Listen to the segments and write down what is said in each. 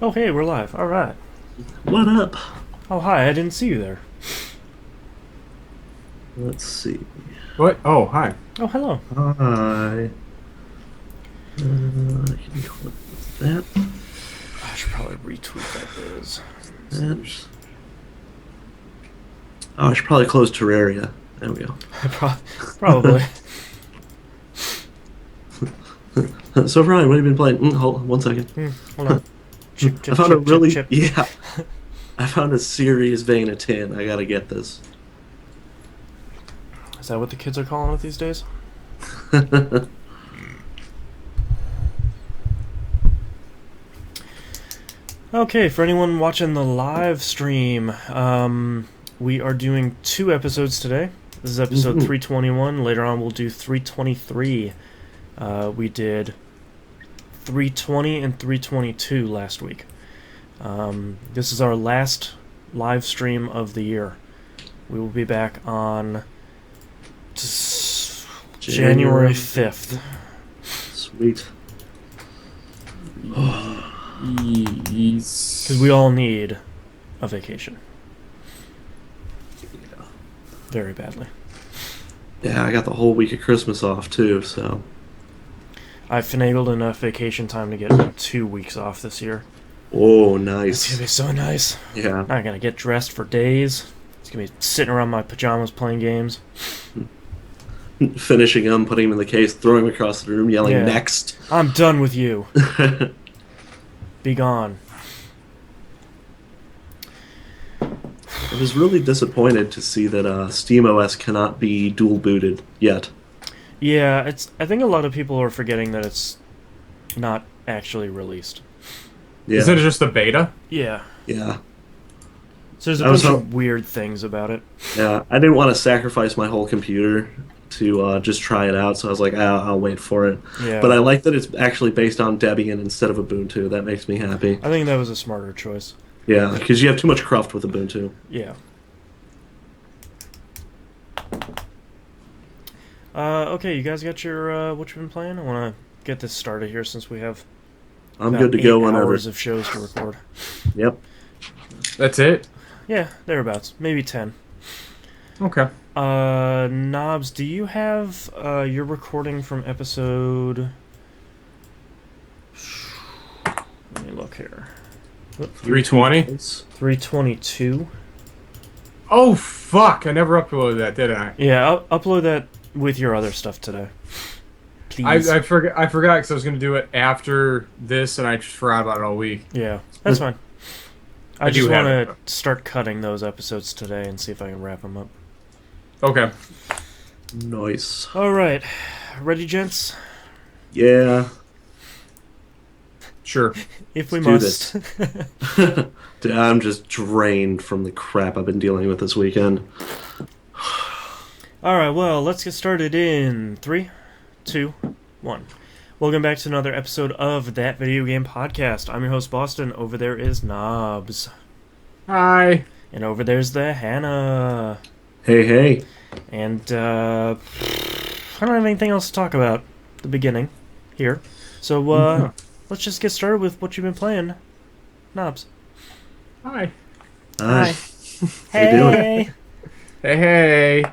Oh, hey, we're live. All right. What up? Oh, hi. I didn't see you there. Let's see. What? Oh, hi. Oh, hello. Hi. Can you click that? I should probably retweet that biz. That. Oh, I should probably close Terraria. There we go. Probably. So, Brian, what have you been playing? Hold on 1 second. Hold on. Chip, I chip, found a chip, really chip, chip. yeah. I found a serious vein of tin. I gotta get this. Is that what the kids are calling it these days? Okay, for anyone watching the live stream, we are doing 2 episodes today. This is episode 321. Later on, we'll do 323. We did 320 and 322 last week. This is our last live stream of the year. We will be back on January 5th. Sweet. Because we all need a vacation. Yeah. Very badly. Yeah, I got the whole week of Christmas off too, so. I finagled enough vacation time to get 2 weeks off this year. Oh, It's nice. gonna be so nice. Yeah. Not gonna get dressed for days. It's gonna be sitting around my pajamas playing games. Finishing them, putting them in the case, throwing them across the room, yelling Yeah. next. I'm done with you. Be gone. I was really disappointed to see that SteamOS cannot be dual booted yet. Yeah, I think a lot of people are forgetting that it's not actually released. Yeah. Is it just a beta? Yeah. Yeah. So there's a I was bunch ho- of weird things about it. Yeah. I didn't want to sacrifice my whole computer to just try it out, so I was like, I'll wait for it. Yeah. But I like that it's actually based on Debian instead of Ubuntu. That makes me happy. I think that was a smarter choice. Yeah, because you have too much cruft with Ubuntu. Yeah. Okay, you guys got your what you've been playing? I want to get this started here since we have I'm about good to go 8 whenever. hours of shows to record. Yep. That's it? Yeah, thereabouts. Maybe 10. Okay. Knobs, do you have your recording from episode... Let me look here. 320? 322? Oh, fuck. I never uploaded that, did I? Yeah, upload that with your other stuff today. Please. I forgot because I was going to do it after this, and I just forgot about it all week. Yeah, that's fine. I I just do have want to start cutting those episodes today and see if I can wrap them up. Okay. Nice. Alright, ready, gents? Yeah. Sure. If we Let's must. Dude, I'm just drained from the crap I've been dealing with this weekend. Alright, well, let's get started in 3, 2, 1. Welcome back to another episode of That Video Game Podcast. I'm your host, Boston. Over there is Knobs. Hi. And over there's the Hannah. Hey, hey. And, I don't have anything else to talk about at the beginning here. So, let's just get started with what you've been playing. Knobs. Hi. Hi. How you Hey! Hey.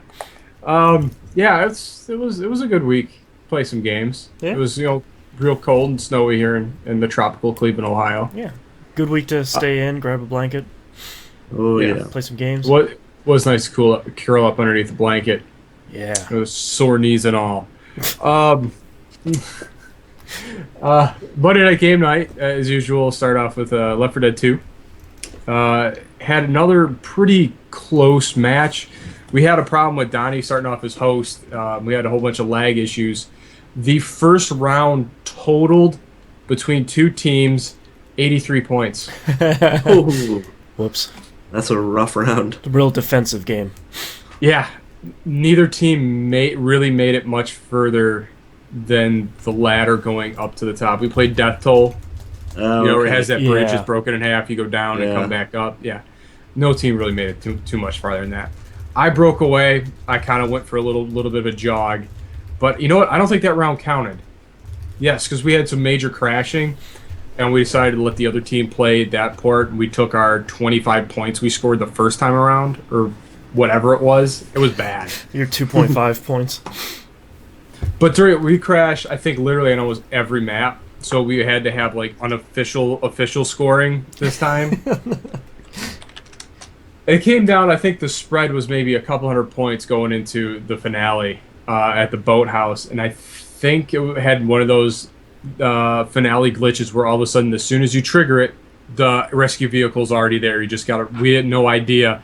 Yeah, it was a good week. Play some games. Yeah. It was, real cold and snowy here in the tropical Cleveland, Ohio. Yeah. Good week to stay in, grab a blanket, Oh, Yeah. yeah. play some games. What was nice to curl up underneath the blanket. Yeah. It was sore knees and all. Monday night game night, as usual. Start off with Left 4 Dead 2. Had another pretty close match. We had a problem with Donnie starting off as host. We had a whole bunch of lag issues. The first round totaled between two teams 83 points. Ooh, Whoops. that's a rough round. A real defensive game. Yeah, neither team really made it much further than the ladder going up to the top. We played Death Toll. Oh, It okay. has that bridge Yeah. is broken in half. You go down and Yeah. come back up. Yeah, no team really made it too much farther than that. I broke away. I kind of went for a little bit of a jog, but you know what? I don't think that round counted. Yes, because we had some major crashing, and we decided to let the other team play that part. We took our 25 points we scored the first time around, or whatever it was. It was bad. Your 2.5 points. But we crashed, I think, literally on almost every map. So we had to have like official scoring this time. It came down, I think the spread was maybe a couple hundred points going into the finale at the boathouse. And I think it had one of those finale glitches where all of a sudden, as soon as you trigger it, the rescue vehicle's already there. You just we had no idea.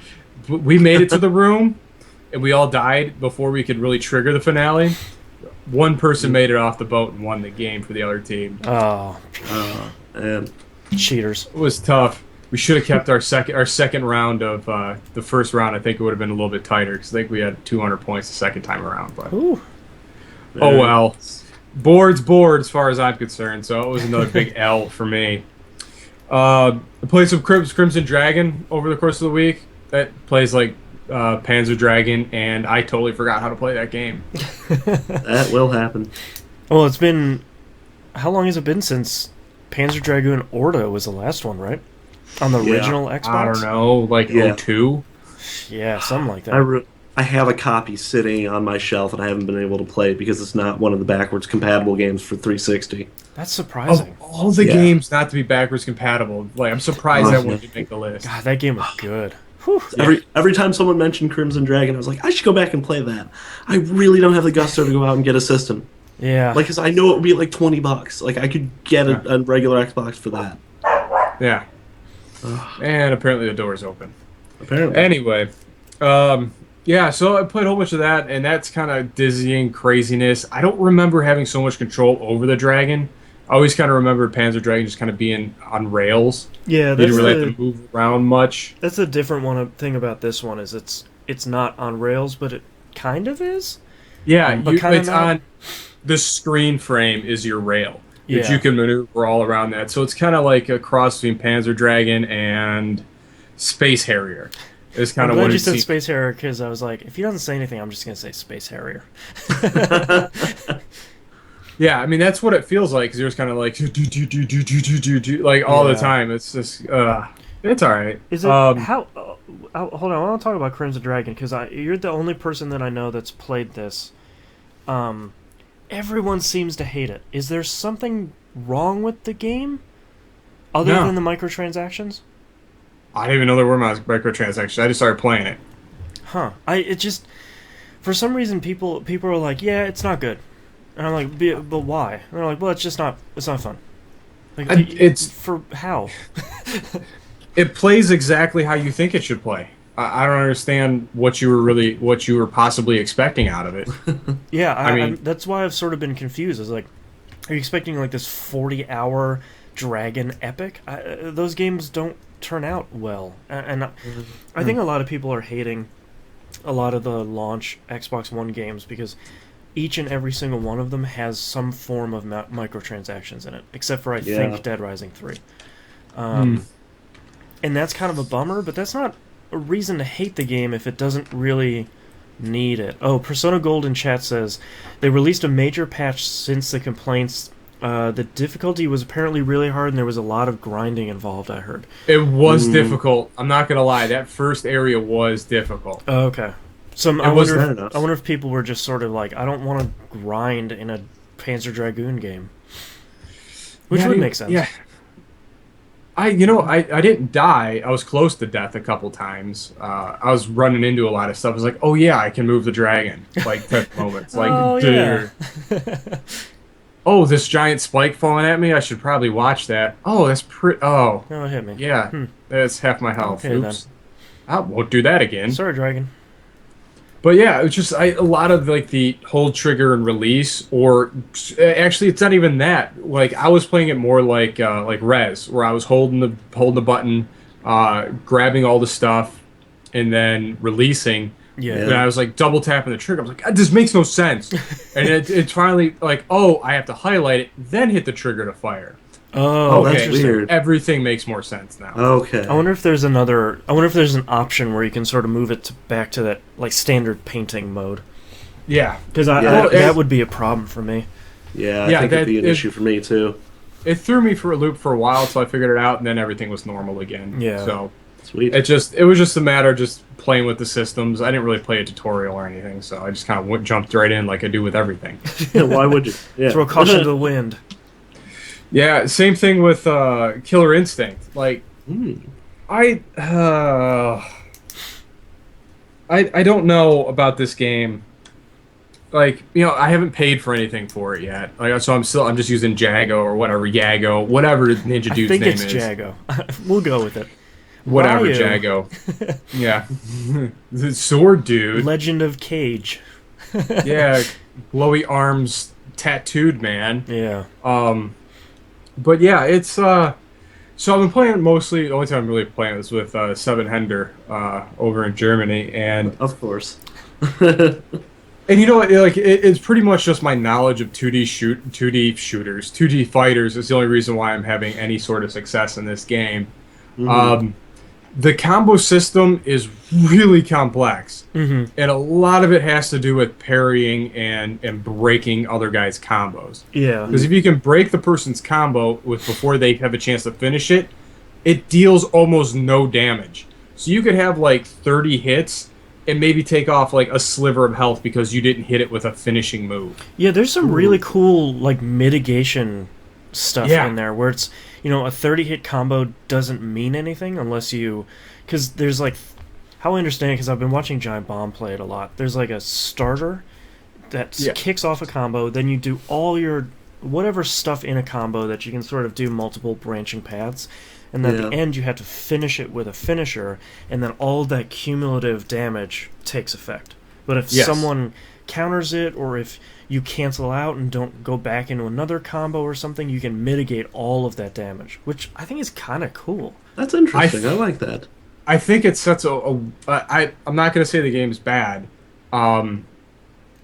We made it to the room, and we all died before we could really trigger the finale. One person made it off the boat and won the game for the other team. Oh, And cheaters. It was tough. We should have kept our second round of the first round. I think it would have been a little bit tighter because I think we had 200 points the second time around. But Ooh. oh well, board's board as far as I'm concerned. So it was another big L for me. I played some Crimson Dragon over the course of the week. That plays like Panzer Dragon, and I totally forgot how to play that game. that will happen. Well, it's been... How long has it been since Panzer Dragoon Orta was the last one, right? On the original Xbox? I don't know, like 02? Yeah, something like that. I have a copy sitting on my shelf, and I haven't been able to play it because it's not one of the backwards compatible games for 360. That's surprising. Of all the games not to be backwards compatible, like I'm surprised that one didn't make the list. God, that game was good. Every time someone mentioned Crimson Dragon, I was like, I should go back and play that. I really don't have the gusto to go out and get a system. Yeah. Like, because I know it would be like $20. Like, I could get a regular Xbox for that. Yeah. And apparently the door's open. Apparently. Anyway, yeah, so I played a whole bunch of that, and that's kind of dizzying craziness. I don't remember having so much control over the dragon. I always kind of remember Panzer Dragon just kind of being on rails. Yeah, you didn't really have to move around much. That's a different thing about this one is it's not on rails, but it kind of is. Yeah, it's not. on the screen frame is your rail. Yeah. That you can maneuver all around that. So it's kind of like a cross between Panzer Dragon and Space Harrier. It's kind of I'm what glad you it said seems. Space Harrier because I was like, if he doesn't say anything, I'm just gonna say Space Harrier. Yeah, I mean that's what it feels like because you're just kind of like like all the time. It's just it's all right. Is it how? Hold on, I want to talk about Crimson Dragon because you're the only person that I know that's played this. Everyone seems to hate it. Is there something wrong with the game other than the microtransactions? I didn't even know there were microtransactions. I just started playing it. Huh. It just for some reason people are like, yeah, it's not good. And I'm like, but why? And they're like, well, it's not fun. Like, it's for how? It plays exactly how you think it should play. I don't understand what you were possibly expecting out of it. Yeah, I mean, that's why I've sort of been confused. Is like, are you expecting like this 40-hour dragon epic? Those games don't turn out well, and I think a lot of people are hating a lot of the launch Xbox One games because each and every single one of them has some form of microtransactions in it, except for I think Dead Rising 3. And that's kind of a bummer, but that's not a reason to hate the game if it doesn't really need it. Oh, Persona Gold in chat says, they released a major patch since the complaints. The difficulty was apparently really hard and there was a lot of grinding involved, I heard. It was difficult. I'm not going to lie. That first area was difficult. Oh, okay. So I wonder if people were just sort of like, I don't want to grind in a Panzer Dragoon game. Which would make sense. Yeah. I didn't die. I was close to death a couple times. I was running into a lot of stuff. I was like, oh yeah, I can move the dragon. Like type moments. Like, oh, yeah. Oh, this giant spike falling at me. I should probably watch that. Oh, that's pretty. Oh, it hit me. Yeah, that's half my health. Okay, oops. Then. I won't do that again. Sorry, dragon. But yeah, it's just a lot of like the hold trigger and release, or actually, it's not even that. Like I was playing it more like Rez, where I was holding the button, grabbing all the stuff, and then releasing. Yeah. And I was like double tapping the trigger. I was like, this makes no sense. And it's finally like, oh, I have to highlight it, then hit the trigger to fire. Oh, okay. That's weird. Everything makes more sense now. Okay. I wonder if there's an option where you can sort of move it back to that like standard painting mode. Yeah. Because that would be a problem for me. Yeah, I think it'd be an issue for me too. it threw me for a loop for a while, so I figured it out, and then everything was normal again. Yeah. So Sweet. it was just a matter of just playing with the systems. I didn't really play a tutorial or anything, so I just kind of jumped right in like I do with everything. Why would you? Yeah. Throw caution to the wind. Yeah, same thing with Killer Instinct. Like, Hmm. I don't know about this game. Like, I haven't paid for anything for it yet. Like, so I'm just using Jago or whatever, Yago, whatever Ninja I Dude's think name it's is. Jago. We'll go with it. Whatever, Ryo, Jago. Yeah. The Sword Dude. Legend of Cage. Yeah, glowy arms, tattooed man. Yeah. But yeah, it's so I've been playing it mostly. The only time I'm really playing it was with Seven Hender over in Germany, and Of course. you know what? Like it's pretty much just my knowledge of 2D shooters, 2D fighters is the only reason why I'm having any sort of success in this game. Mhm. The combo system is really complex, Mm-hmm. and a lot of it has to do with parrying and breaking other guys' combos. Yeah. Because if you can break the person's combo before they have a chance to finish it, it deals almost no damage. So you could have like 30 hits and maybe take off like a sliver of health because you didn't hit it with a finishing move. Yeah, there's some really cool like mitigation stuff Yeah. in there where it's, a 30-hit combo doesn't mean anything unless because there's like, how I understand it, because I've been watching Giant Bomb play it a lot, there's like a starter that Yeah. kicks off a combo, then you do all your whatever stuff in a combo that you can sort of do multiple branching paths, and then at the Yeah. end you have to finish it with a finisher, and then all that cumulative damage takes effect. But if Yes. someone counters it, or if you cancel out and don't go back into another combo or something, you can mitigate all of that damage, which I think is kind of cool. That's interesting. I like that. I think it sets I'm not going to say the game's bad. In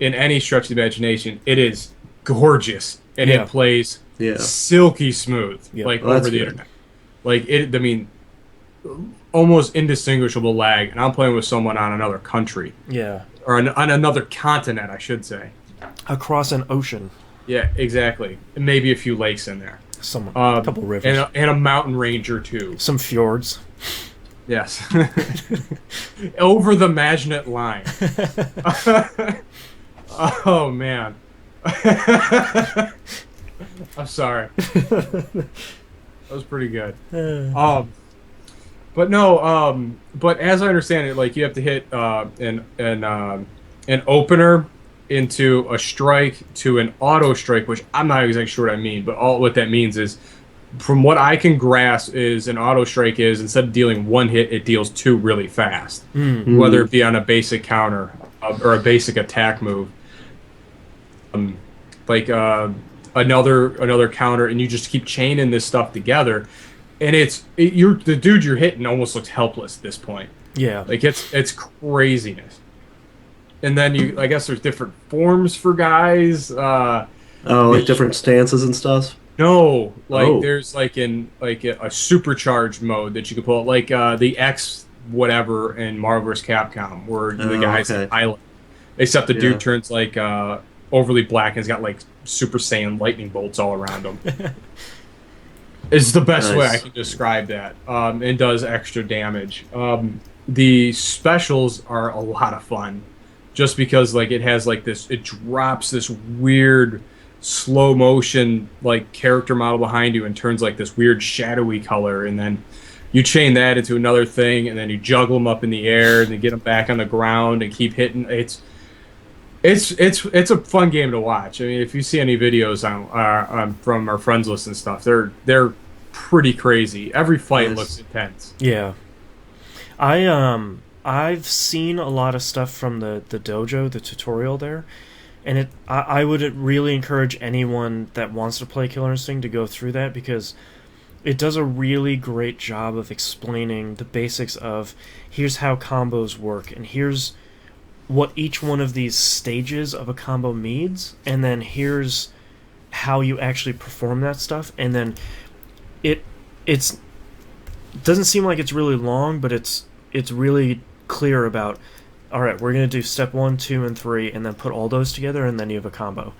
any stretch of the imagination, it is gorgeous, and Yeah. it plays Yeah. silky smooth, Yeah. like Well, that's over the good. internet. Like it, I mean, almost indistinguishable lag, and I'm playing with someone on another country Yeah. or on another continent, I should say. Across an ocean. Yeah, exactly. And maybe a few lakes in there. A couple rivers. and a mountain range or two. Some fjords. Yes. Over the Maginot Line. Oh man. I'm sorry. That was pretty good. But no, but as I understand it, like you have to hit an opener into a strike to an auto strike, which I'm not exactly sure what I mean, but all what that means is, from what I can grasp, is an auto strike is instead of dealing one hit, it deals two really fast, whether it be on a basic counter or a basic attack move, like another counter, and you just keep chaining this stuff together, and the dude you're hitting almost looks helpless at this point. Yeah. Like it's craziness. And then I guess there's different forms for guys. Like different stances and stuff. No, like there's there's a supercharged mode that you can pull, like the X whatever in Marvel vs. Capcom, where the guy's okay. an island, except the Yeah. dude turns like overly black and has got like Super Saiyan lightning bolts all around him. It's the best way I Nice. can describe that, and does extra damage. The specials are a lot of fun, just because like it drops this weird slow motion like character model behind you and turns like this weird shadowy color, and then you chain that into another thing, and then you juggle them up in the air and then get them back on the ground and keep hitting. It's a fun game to watch. I mean, if you see any videos on from our friends list and stuff, they're pretty crazy. Every fight Nice. looks intense. Yeah. I've seen a lot of stuff from the dojo, the tutorial there, and I would really encourage anyone that wants to play Killer Instinct to go through that, because it does a really great job of explaining the basics of here's how combos work, and here's what each one of these stages of a combo means, and then here's how you actually perform that stuff, and then it's doesn't seem like it's really long, but it's really clear about, all right, we're going to do step 1, 2, and 3, and then put all those together, and then you have a combo.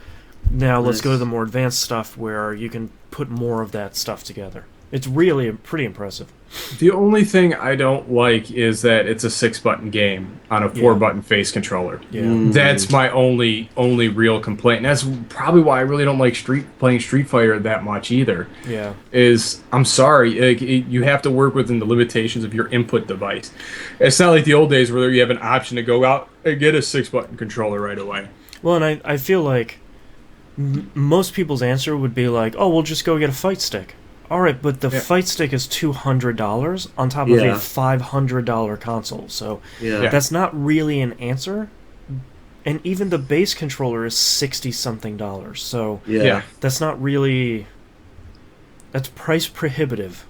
Now let's go to Nice. the more advanced stuff where you can put more of that stuff together. It's really pretty impressive. The only thing I don't like is that it's a 6-button game on a 4-button face controller. Yeah. That's my only real complaint. And that's probably why I really don't like playing Street Fighter that much either. Yeah. Is I'm sorry, you have to work within the limitations of your input device. It's not like the old days where you have an option to go out and get a 6-button controller right away. Well, and I feel like most people's answer would be like, oh, we'll just go get a fight stick. All right, but the fight stick is $200 on top of a $500 console, so that's not really an answer. And even the base controller is $60-something, so that's not really... That's price prohibitive.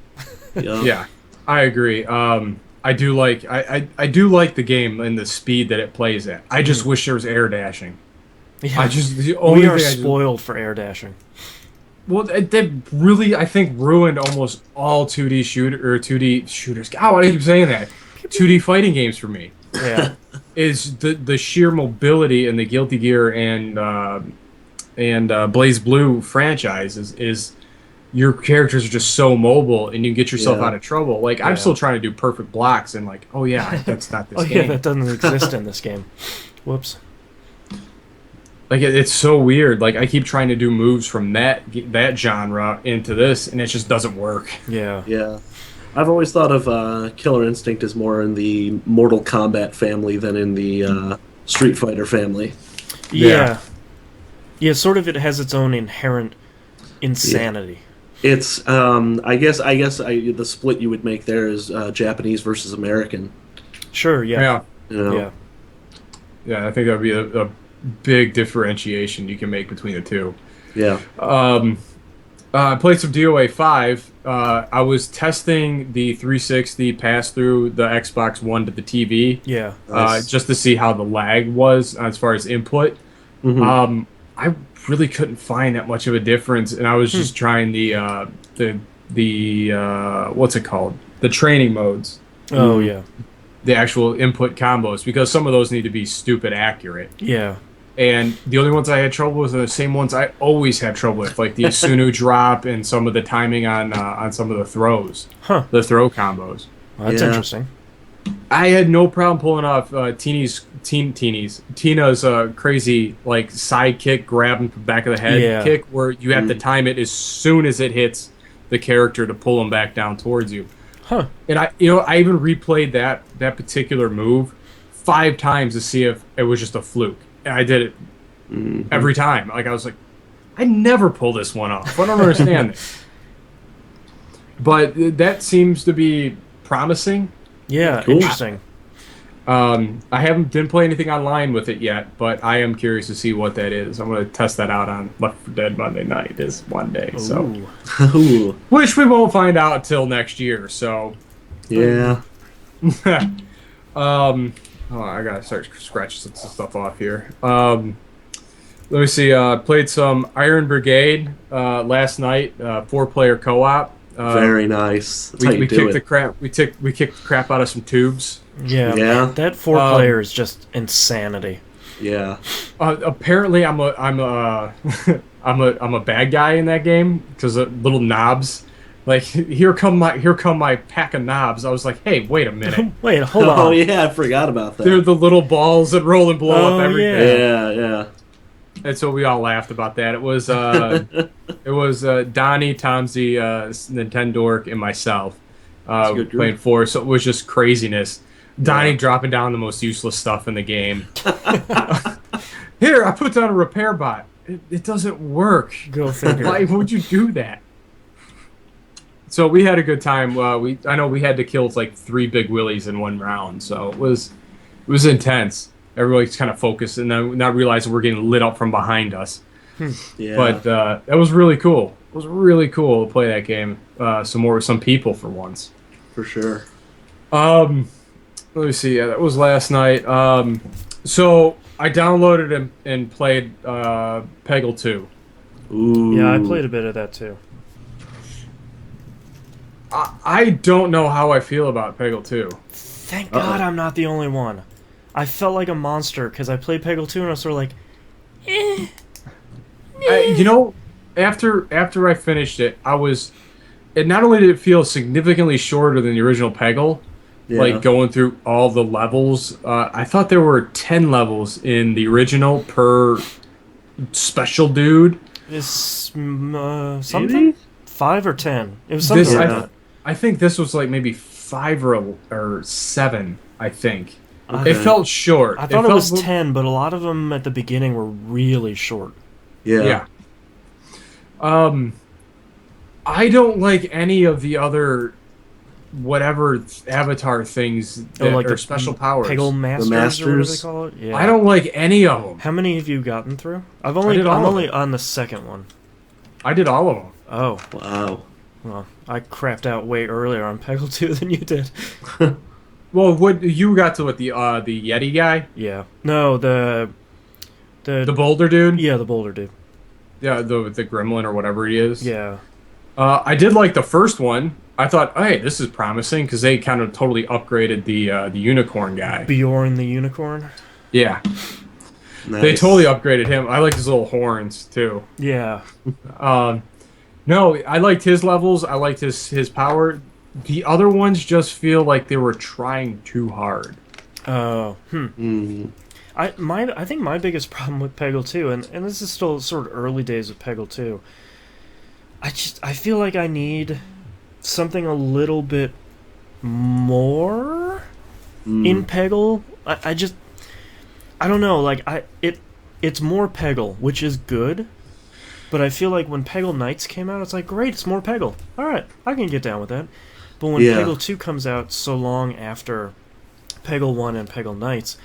Yeah, I agree. I do like I do like the game and the speed that it plays at. I just wish there was air dashing. Yeah. We are spoiled for air dashing. Well, that really, I think, ruined almost all 2D shooters. God, why do I keep saying that? 2D fighting games for me. Yeah. Is the sheer mobility in the Guilty Gear and Blaze Blue franchises is your characters are just so mobile and you get yourself out of trouble. Like, I'm still trying to do perfect blocks and like, oh yeah, that's not this game. Yeah, that doesn't exist in this game. Whoops. Like, it's so weird. Like, I keep trying to do moves from that genre into this, and it just doesn't work. Yeah. Yeah. I've always thought of Killer Instinct as more in the Mortal Kombat family than in the Street Fighter family. Yeah. Yeah, sort of it has its own inherent insanity. Yeah. It's, I guess the split you would make there is Japanese versus American. Sure, yeah. You know? Yeah. Yeah, I think that would be a big differentiation you can make between the two. Yeah. I played some DOA 5. I was testing the 360 pass through the Xbox One to the TV. Yeah. Nice. Just to see how the lag was as far as input. Mm-hmm. I really couldn't find that much of a difference, and I was just trying the what's it called? The training modes. Oh, yeah. The actual input combos, because some of those need to be stupid accurate. Yeah. And the only ones I had trouble with are the same ones I always had trouble with, like the Asunu drop and some of the timing on some of the throws. Huh. The throw combos. Well, that's interesting. I had no problem pulling off Tina's crazy like side kick, grab him from the back of the head kick, where you have to time it as soon as it hits the character to pull him back down towards you. Huh. And I even replayed that particular move 5 times to see if it was just a fluke. And I did it every time. Like, I was like, I never pull this one off. I don't understand this. But that seems to be promising. Yeah, Cool. interesting. I didn't play anything online with it yet, but I am curious to see what that is. I'm going to test that out on Left 4 Dead Monday night is one day. So, Ooh. which we won't find out until next year. So, Yeah. I gotta start scratching some stuff off here. Let me see. Played some Iron Brigade last night. 4-player co-op. Very nice. That's how We you do kicked it. we kicked the crap out of some tubes. Yeah. Yeah. That 4-player is just insanity. Yeah. Apparently, I'm a I'm a bad guy in that game because little knobs. Like, here come my pack of knobs. I was like, hey, wait a minute. Wait, hold on. Oh yeah, I forgot about that. They're the little balls that roll and blow up everything. Yeah. And so we all laughed about that. It was Donnie, Tomsy, Nintendork, and myself good group. playing 4. So it was just craziness. Donnie dropping down the most useless stuff in the game. Here, I put down a repair bot. It doesn't work. Go figure. Why would you do that? So we had a good time. I know we had to kill like 3 big willies in one round, so it was intense. Everybody's kind of focused and then not realizing we're getting lit up from behind us. Yeah. But that was really cool. It was really cool to play that game some more with some people for once. For sure. Let me see. Yeah, that was last night. So I downloaded and played Peggle 2. Ooh. Yeah, I played a bit of that too. I don't know how I feel about Peggle 2. Thank God I'm not the only one. I felt like a monster because I played Peggle 2 and I was sort of like, You know, after I finished it, it not only did it feel significantly shorter than the original Peggle, Yeah. like going through all the levels. I thought there were 10 levels in the original per special dude. Is something Maybe? 5 or 10? It was something This like Yeah. that. I think this was like maybe 5 or 7. I think Okay. it felt short. I thought it felt was 10, but a lot of them at the beginning were really short. Yeah. Yeah. I don't like any of the other whatever avatar things that like are the special powers. Peggle Masters, or whatever they Masters? call it. Yeah. I don't like any of them. How many have you gotten through? I'm did all of only them. on the second one. I did all of them. Oh, Wow. well, I crapped out way earlier on Peggle 2 than you did. Well, what you got to with the Yeti guy, Yeah. No, the boulder dude, yeah, the boulder dude. yeah, the gremlin or whatever he is. Yeah. I did like the first one. I thought, hey, this is promising because they kind of totally upgraded the unicorn guy. Bjorn the unicorn. Yeah, Nice. they totally upgraded him. I like his little horns too. Yeah. No, I liked his levels. I liked his power. The other ones just feel like they were trying too hard. Oh. Mm. I think my biggest problem with Peggle 2, and this is still sort of early days of Peggle 2, I feel like I need something a little bit more in Peggle. I don't know, like it's more Peggle, which is good, but I feel like when Peggle Knights came out, it's like, great, it's more Peggle. Alright, I can get down with that. But when Yeah. Peggle 2 comes out so long after Peggle 1 and Peggle Knights,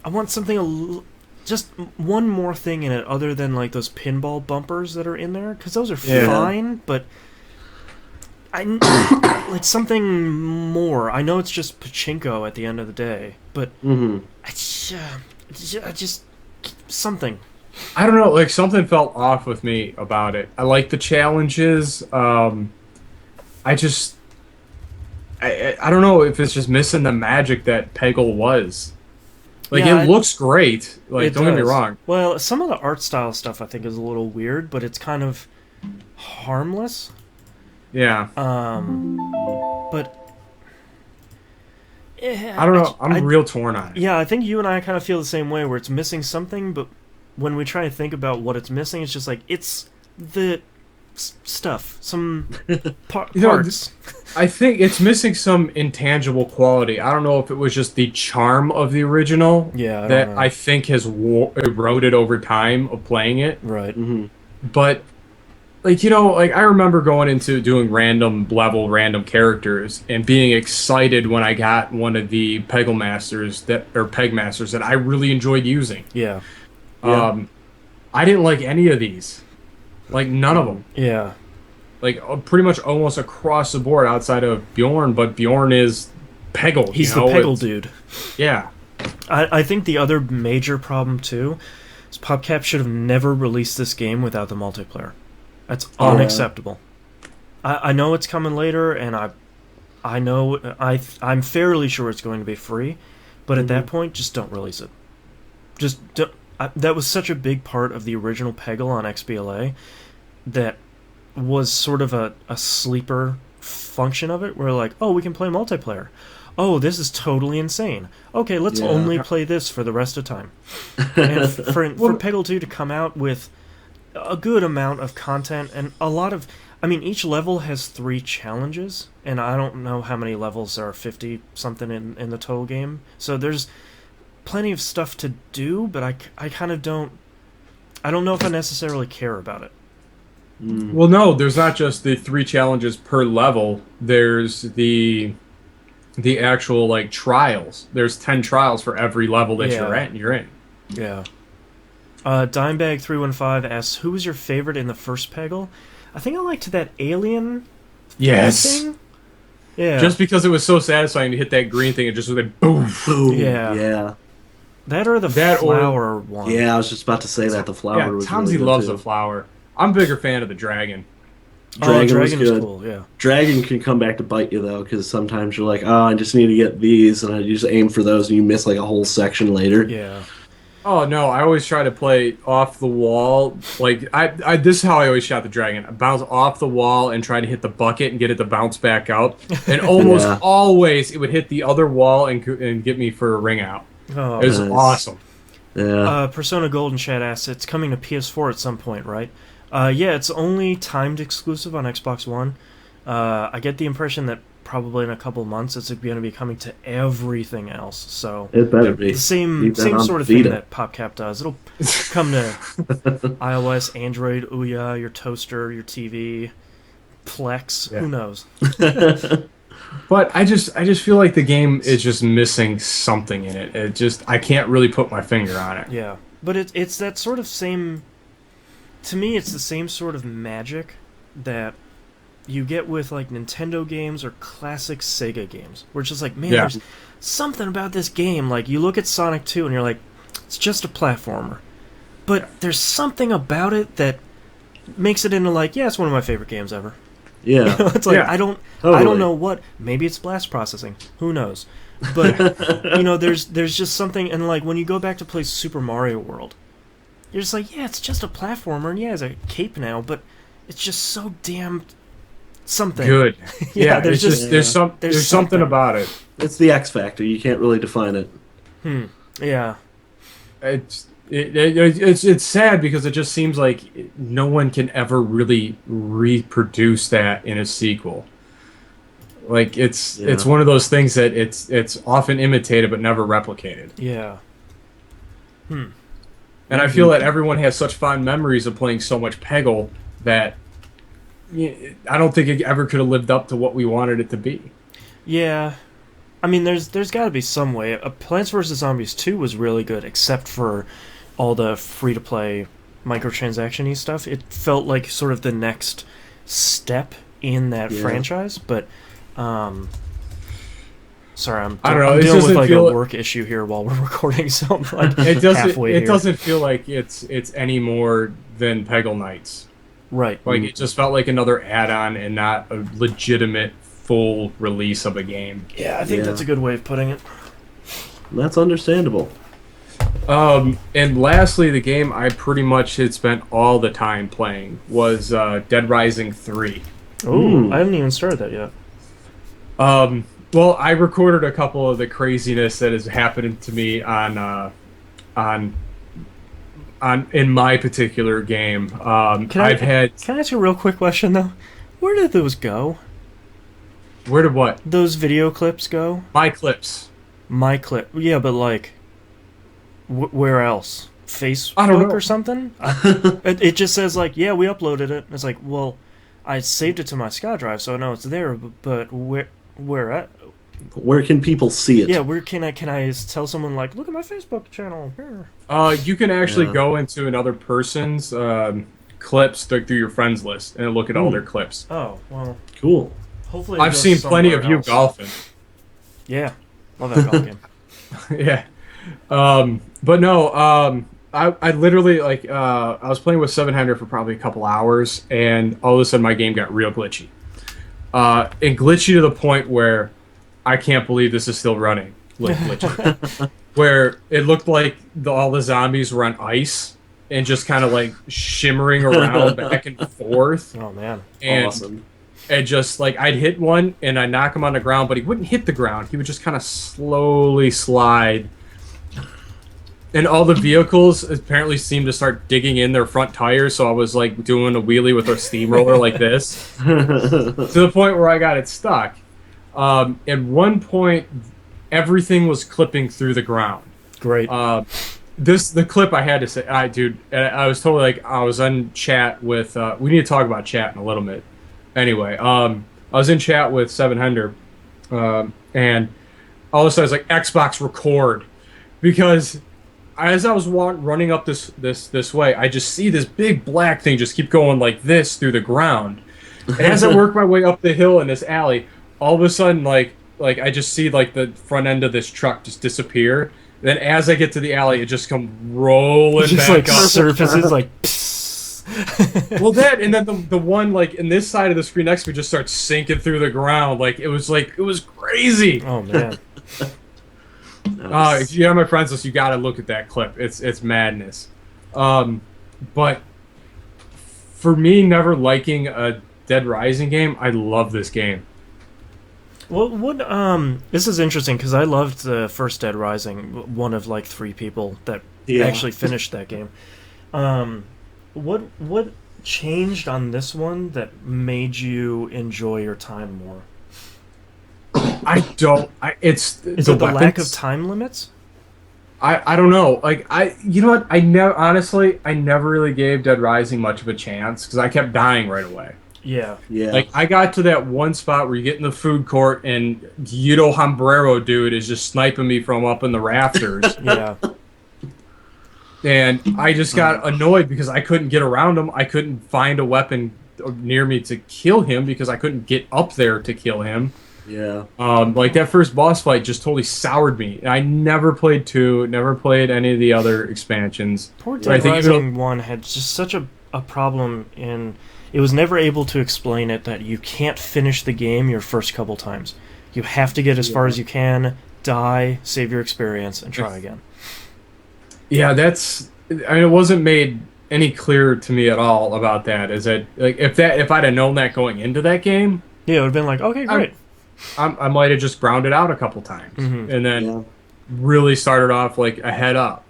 I want something just one more thing in it other than like those pinball bumpers that are in there, because those are Yeah. fine, but like something more. I know it's just pachinko at the end of the day, but Mm-hmm. I just something. I don't know, like something felt off with me about it. I like the challenges. I don't know if it's just missing the magic that Peggle was. Like Yeah, it looks great. Like It don't get me does. wrong. Well, some of the art style stuff I think is a little weird, but it's kind of harmless. Yeah. But I don't know. I'm real torn on it. Yeah, I think you and I kind of feel the same way, where it's missing something, but when we try to think about what it's missing, it's just like, it's the stuff, some parts. I think it's missing some intangible quality. I don't know if it was just the charm of the original Yeah, I don't that know. I think has eroded over time of playing it. Right. Mm-hmm. But like I remember going into doing random characters and being excited when I got one of the Peg Masters that I really enjoyed using. Yeah. I didn't like any of these, like none of them. Yeah. Like pretty much almost across the board outside of Bjorn, but Bjorn is Peggle. He's you know? the Peggle It's- dude. Yeah. I think the other major problem, too, is PopCap should have never released this game without the multiplayer. That's unacceptable. I know it's coming later, and I know I'm fairly sure it's going to be free, but at that point, just don't release it. Just don't, that was such a big part of the original Peggle on XBLA that was sort of a sleeper function of it, where like, oh, we can play multiplayer. Oh, this is totally insane. Okay, let's Yeah. only play this for the rest of time. And for Peggle 2 to come out with a good amount of content and a lot of... I mean, each level has 3 challenges, and I don't know how many levels there are, 50-something in the total game. So there's plenty of stuff to do, but I kind of don't... I don't know if I necessarily care about it. Well, no, there's not just the 3 challenges per level. There's the actual like trials. There's 10 trials for every level that you're in. Yeah. Dimebag315 asks, who was your favorite in the first Peggle? I think I liked that alien Yes. thing. Yeah. Just because it was so satisfying to hit that green thing, it just was like boom. Boom. Yeah. Yeah. that or the that or- flower one. Yeah, I was just about to say that. The flower Yeah, was Tomsy really good loves too. the flower. I'm a bigger fan of the dragon. Dragon was is good. cool, yeah. Dragon can come back to bite you though, because sometimes you're like, oh, I just need to get these, and I just aim for those, and you miss like a whole section later. Yeah. Oh no, I always try to play off the wall. Like I this is how I always shot the dragon. I bounce off the wall and try to hit the bucket and get it to bounce back out. And almost Yeah. always it would hit the other wall and get me for a ring out. Oh, It was Nice. awesome. Yeah. Persona Golden Chat asks, it's coming to PS4 at some point, right? Yeah, it's only timed exclusive on Xbox One. I get the impression that probably in a couple months it's going to be coming to everything else. So It better be. the same Keep that same on sort of thing Vita. that PopCap does. It'll come to iOS, Android, Ouya, your toaster, your TV, Plex. Yeah. Who knows? But I just feel like the game is just missing something in it. I can't really put my finger on it. Yeah, but it's that sort of same. To me, it's the same sort of magic that you get with like Nintendo games or classic Sega games, where it's just like, man, Yeah. there's something about this game. Like you look at Sonic 2 and you're like, it's just a platformer, but there's something about it that makes it into like, yeah, it's one of my favorite games ever. Yeah. It's like Yeah. I don't Totally. know what. Maybe it's blast processing. Who knows? But there's just something, and like when you go back to play Super Mario World, you're just like, yeah, it's just a platformer, and yeah, it's a cape now, but it's just so damn something. Good. Yeah, there's just- there's there's something something. about it. It's the X factor. You can't really define it. Yeah, It's sad because it just seems like no one can ever really reproduce that in a sequel. Like it's one of those things that it's often imitated but never replicated. yeah. And I feel that everyone has such fond memories of playing so much Peggle that I don't think it ever could have lived up to what we wanted it to be. Yeah. I mean, there's got to be some way. Plants vs. Zombies 2 was really good, except for all the free-to-play microtransaction-y stuff. It felt like sort of the next step in that Yeah. franchise, but... sorry, I don't know, I'm it dealing with doesn't like feel- a work issue here while we're recording, so I'm like It doesn't halfway it here. doesn't feel like it's any more than Peggle Knights. Right. Like it just felt like another add-on and not a legitimate full release of a game. Yeah, I think Yeah. that's a good way of putting it. That's understandable. And lastly, the game I pretty much had spent all the time playing was Dead Rising 3. Ooh, I haven't even started that yet. Well, I recorded a couple of the craziness that has happened to me on in my particular game. Can I've had Can I ask you a real quick question, though? Where did those go? where did what? Those video clips go? My clips. My clip. Yeah, but like, where else? Facebook I don't know. or something? It just says like, yeah, we uploaded it. It's like, well, I saved it to my SCSI drive, so I know it's there. But where at? Where can people see it? Yeah, where can I tell someone like, look at my Facebook channel here? You can actually Yeah. go into another person's clips through your friends list and look at all their clips. Oh well, Cool. hopefully. it I've goes seen plenty of somewhere you else. golfing. Yeah, love that golf game. Yeah. But no, I literally like I was playing with 700 for probably a couple hours, and all of a sudden my game got real glitchy. And glitchy to the point where I can't believe this is still running. Like glitchy. Where it looked like all the zombies were on ice and just kind of like shimmering around back and forth. Oh man. And Awesome. and just like I'd hit one and I'd knock him on the ground, but he wouldn't hit the ground. He would just kind of slowly slide. And all the vehicles apparently seemed to start digging in their front tires, so I was like doing a wheelie with a steamroller like this. To the point where I got it stuck. At one point, everything was clipping through the ground. Great. The clip I had to say, dude, I was totally like, I was on chat with, we need to talk about chat in a little bit. Anyway, I was in chat with 700, and all of a sudden it's like Xbox record, because as I was running up this way, I just see this big black thing just keep going like this through the ground, and as I work my way up the hill in this alley, all of a sudden like I just see like the front end of this truck just disappear. Then as I get to the alley, it just come rolling just back like up. surfaces like. Well, that and then the one like in this side of the screen next to me just starts sinking through the ground. Like it was crazy. Oh man. Nice. If you have my friends list, you got to look at that clip. It's madness. But for me, never liking a Dead Rising game, I love this game. This is interesting because I loved the first Dead Rising, one of like 3 people that actually finished that game. What changed on this one that made you enjoy your time more? Is Is it the lack of time limits? I don't know. Like you know what? I never really gave Dead Rising much of a chance because I kept dying right away. Yeah. Like I got to that one spot where you get in the food court and Guido Hombrero dude is just sniping me from up in the rafters. Yeah. And I just got annoyed because I couldn't get around him. I couldn't find a weapon near me to kill him because I couldn't get up there to kill him. Yeah. Like that first boss fight just totally soured me. I never played 2, never played any of the other expansions. Poor Dead Rising 1 had just such a problem in... It was never able to explain it that you can't finish the game your first couple times. You have to get as far as you can, die, save your experience, and try again. Yeah, it wasn't made any clearer to me at all about that. Is that like if I'd have known that going into that game, yeah, it would have been like, okay, great. I might have just ground it out a couple times and then really started off like a head up.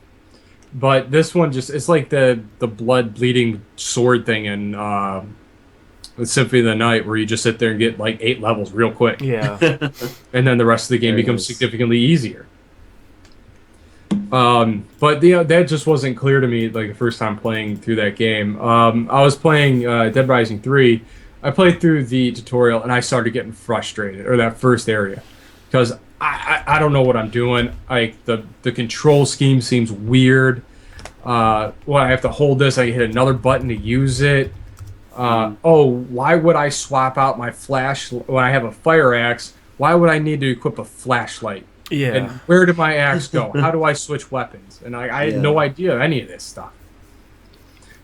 But this one it's like the blood bleeding sword thing in Symphony of the Night where you just sit there and get like 8 levels real quick. Yeah. And then the rest of the game becomes significantly easier. But that just wasn't clear to me like the first time playing through that game. I was playing Dead Rising 3. I played through the tutorial and I started getting frustrated, or that first area, because I don't know what I'm doing. Like the control scheme seems weird. I have to hold this, I hit another button to use it. Why would I swap out my flash when I have a fire axe? Why would I need to equip a flashlight? Yeah. And where did my axe go? How do I switch weapons? And I had no idea any of this stuff.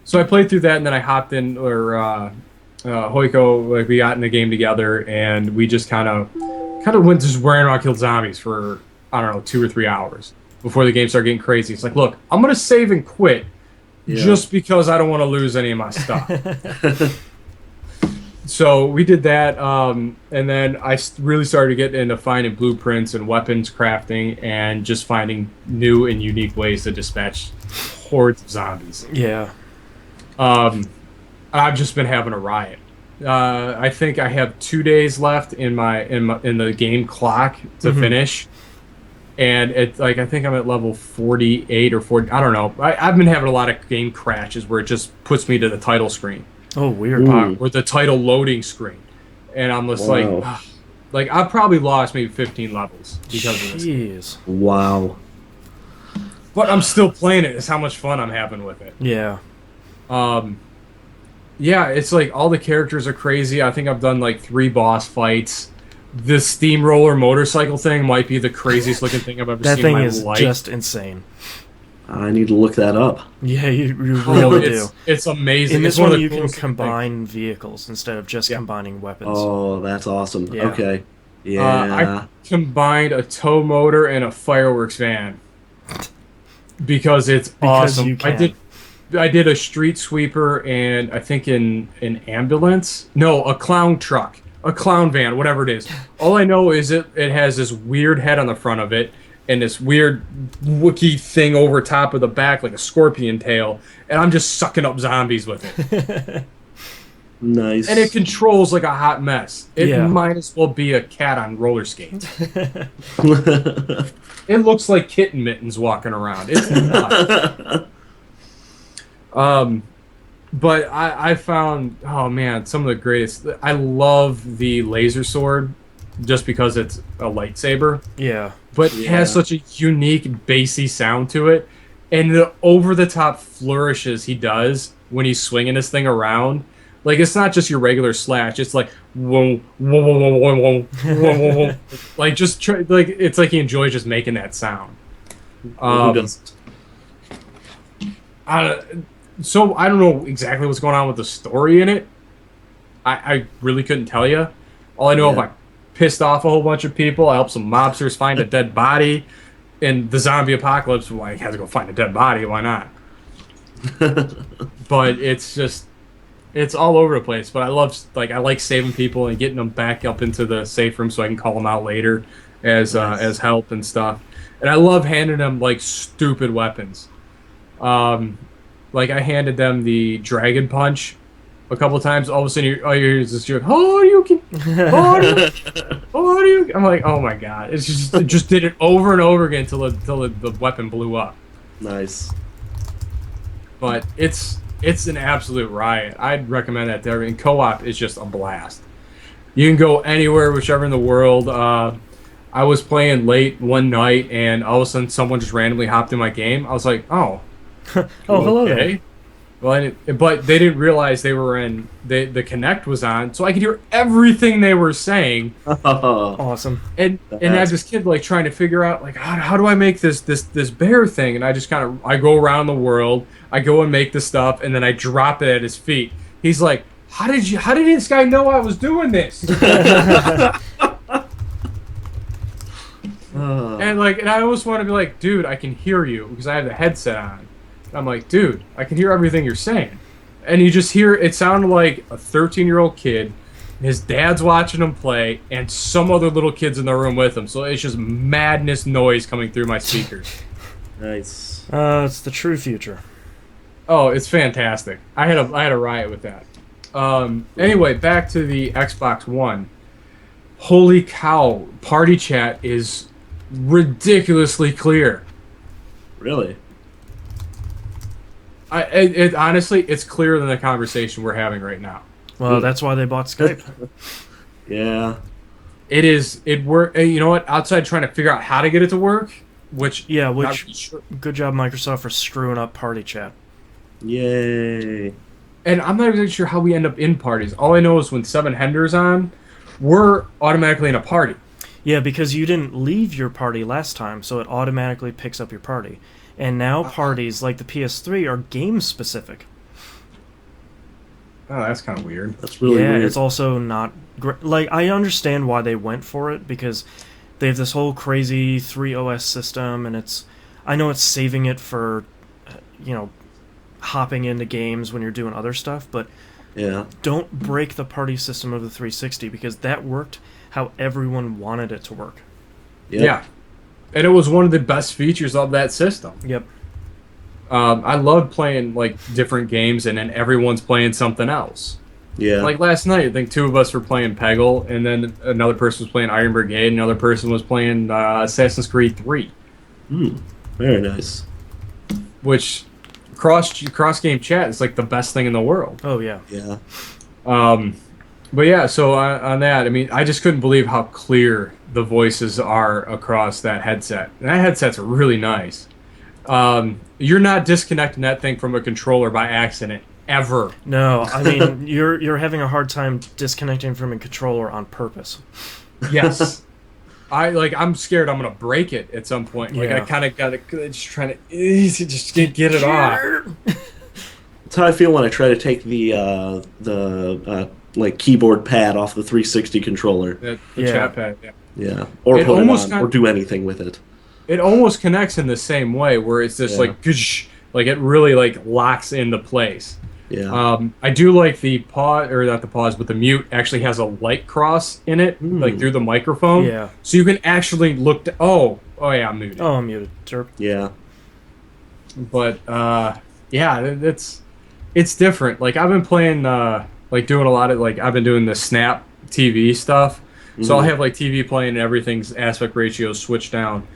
So I played through that, and then I hopped in, Hoiko, like we got in the game together, and we just kind of went just running around, killed zombies for, I don't know, 2 or 3 hours before the game started getting crazy. It's like, look, I'm gonna save and quit just because I don't want to lose any of my stuff. So we did that, and then I really started getting into finding blueprints and weapons crafting and just finding new and unique ways to dispatch hordes of zombies. Yeah. I've just been having a riot. I think I have 2 days left in the game clock to finish, and it's like I think I'm at level 48 or 40. I don't know. I've been having a lot of game crashes where it just puts me to the title screen. Oh, weird. Or the title loading screen, and I'm just like I've probably lost maybe 15 levels because of this. Jeez. Wow. But I'm still playing it. It's how much fun I'm having with it. Yeah. Yeah, it's like all the characters are crazy. I think I've done like 3 boss fights. The steamroller motorcycle thing might be the craziest looking thing I've ever seen in my life. That thing is just insane. I need to look that up. Yeah, you really do. It's amazing. In this one, you can combine vehicles instead of just combining weapons. Oh, that's awesome. Yeah. Okay. Yeah. I combined a tow motor and a fireworks van because it's awesome. You can. I did a street sweeper and I think an ambulance. No, a clown truck, a clown van, whatever it is. All I know is it has this weird head on the front of it and this weird Wookiee thing over top of the back like a scorpion tail, and I'm just sucking up zombies with it. Nice. And it controls like a hot mess. It might as well be a cat on roller skates. It looks like kitten mittens walking around. It's nuts. But I found, oh man, some of the greatest. I love the laser sword just because it's a lightsaber. Yeah. But it has such a unique, bassy sound to it. And the over-the-top flourishes he does when he's swinging this thing around. Like, it's not just your regular slash. It's like, whoa, whoa, whoa, whoa, whoa, whoa, whoa, whoa, whoa. Like, it's like he enjoys just making that sound. Who doesn't? So I don't know exactly what's going on with the story in it. I really couldn't tell you. All I know is I pissed off a whole bunch of people. I helped some mobsters find a dead body. in the zombie apocalypse, well, I had to go find a dead body. Why not? But it's all over the place. But I like saving people and getting them back up into the safe room so I can call them out later as help and stuff. And I love handing them like stupid weapons. Like I handed them the dragon punch a couple of times. All of a sudden, you hear this joke. Oh, you can. Oh, you. I'm like, oh my god! It just did it over and over again until the weapon blew up. Nice. But it's an absolute riot. I'd recommend that to everyone. Co-op is just a blast. You can go anywhere, whichever in the world. I was playing late one night, and all of a sudden, someone just randomly hopped in my game. I was like, oh. Oh, hello there. Well, but they didn't realize they were in. The Connect was on, so I could hear everything they were saying. Awesome. And I had this kid like trying to figure out like how do I make this bear thing? And I just I go around the world, I go and make the stuff, and then I drop it at his feet. He's like, how did this guy know I was doing this? And I alwast want to be like, dude, I can hear you because I have the headset on. I'm like, dude, I can hear everything you're saying. And you just hear, it sounded like a 13-year-old kid, his dad's watching him play, and some other little kids in the room with him. So it's just madness noise coming through my speakers. Nice. It's the true future. Oh, it's fantastic. I had a riot with that. Anyway, back to the Xbox One. Holy cow, party chat is ridiculously clear. Really? Honestly, it's clearer than the conversation we're having right now. Well, that's why they bought Skype. Yeah. It is. It work. You know what? Outside trying to figure out how to get it to work, which good job Microsoft for screwing up party chat. Yay. And I'm not even sure how we end up in parties. All I know is when Seven Hender's on, we're automatically in a party. Yeah, because you didn't leave your party last time, so it automatically picks up your party. And now parties like the PS3 are game specific. Oh, that's kind of weird. That's really weird. Yeah, it's also not great. Like, I understand why they went for it, because they have this whole crazy 3OS system, and I know it's saving it for, hopping into games when you're doing other stuff, but yeah, don't break the party system of the 360, because that worked how everyone wanted it to work. Yep. Yeah. And it was one of the best features of that system. Yep. I love playing like different games, and then everyone's playing something else. Yeah. Like last night, I think two of us were playing Peggle, and then another person was playing Iron Brigade, and another person was playing Assassin's Creed 3. Very nice. Which cross game chat is like the best thing in the world. Oh yeah. Yeah. But yeah, so on that, I mean, I just couldn't believe how clear the voices are across that headset. And that headset's really nice. You're not disconnecting that thing from a controller by accident, ever. No, I mean, you're having a hard time disconnecting from a controller on purpose. Yes. I'm scared I'm going to break it at some point. Like, Yeah. I kind of got to just trying to just get it off. That's how I feel when I try to take the keyboard pad off the 360 controller. The Yeah. chat pad, yeah. Yeah. Or It put it almost on, or do anything with it. It almost connects in the same way, where it's just like it really like locks into place. Yeah. I do like the pause, or not the pause, but the mute actually has a light cross in it, like through the microphone. Yeah. So you can actually look. Oh yeah, I'm muted. Oh, I'm muted. Derp. Yeah. But yeah, it's different. Like I've been playing, doing a lot of I've been doing the Snap TV stuff. So I'll have TV playing and everything's aspect ratio switched down.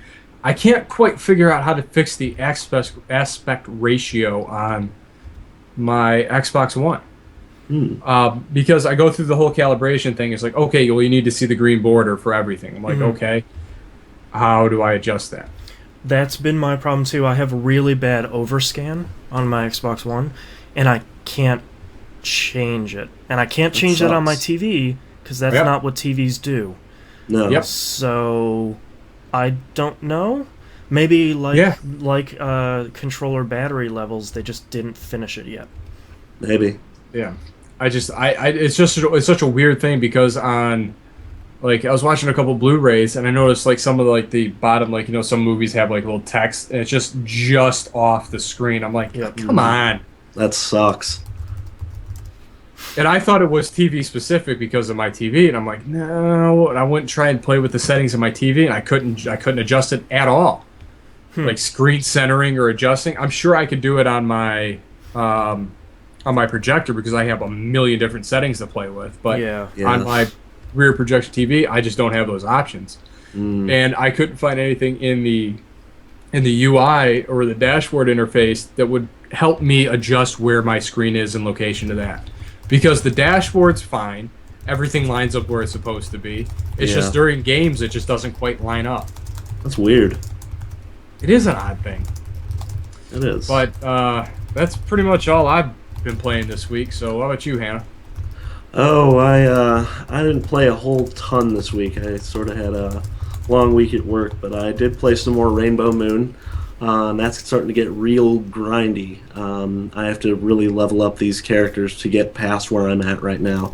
I can't quite figure out how to fix the aspect ratio on my Xbox One. Because I go through the whole calibration thing. It's like, okay, well, you need to see the green border for everything. I'm like, okay, how do I adjust that? That's been my problem too. I have really bad overscan on my Xbox One, and I can't change it. And I can't change that on my TV, because that's not what TVs do. No. Yep. So I don't know. Maybe controller battery levels, they just didn't finish it yet. Maybe. Yeah, it's such a weird thing, because on like I was watching a couple Blu-rays and I noticed like some of like the bottom, like some movies have like little text and it's just off the screen. I'm like, Yep. come on. That sucks. And I thought it was TV specific because of my TV, and I'm like, no. And I went and try and play with the settings of my TV, and I couldn't adjust it at all, like screen centering or adjusting. I'm sure I could do it on my projector because I have a million different settings to play with. But Yeah. on my rear projection TV, I just don't have those options, and I couldn't find anything in the UI or the dashboard interface that would help me adjust where my screen is in location to that. Because the dashboard's fine, everything lines up where it's supposed to be. It's just during games it just doesn't quite line up. That's weird. It is an odd thing. It is. But that's pretty much all I've been playing this week. So how about you, Hannah? Oh, I didn't play a whole ton this week. I sort of had a long week at work, but I did play some more Rainbow Moon. And that's starting to get real grindy. I have to really level up these characters to get past where I'm at right now.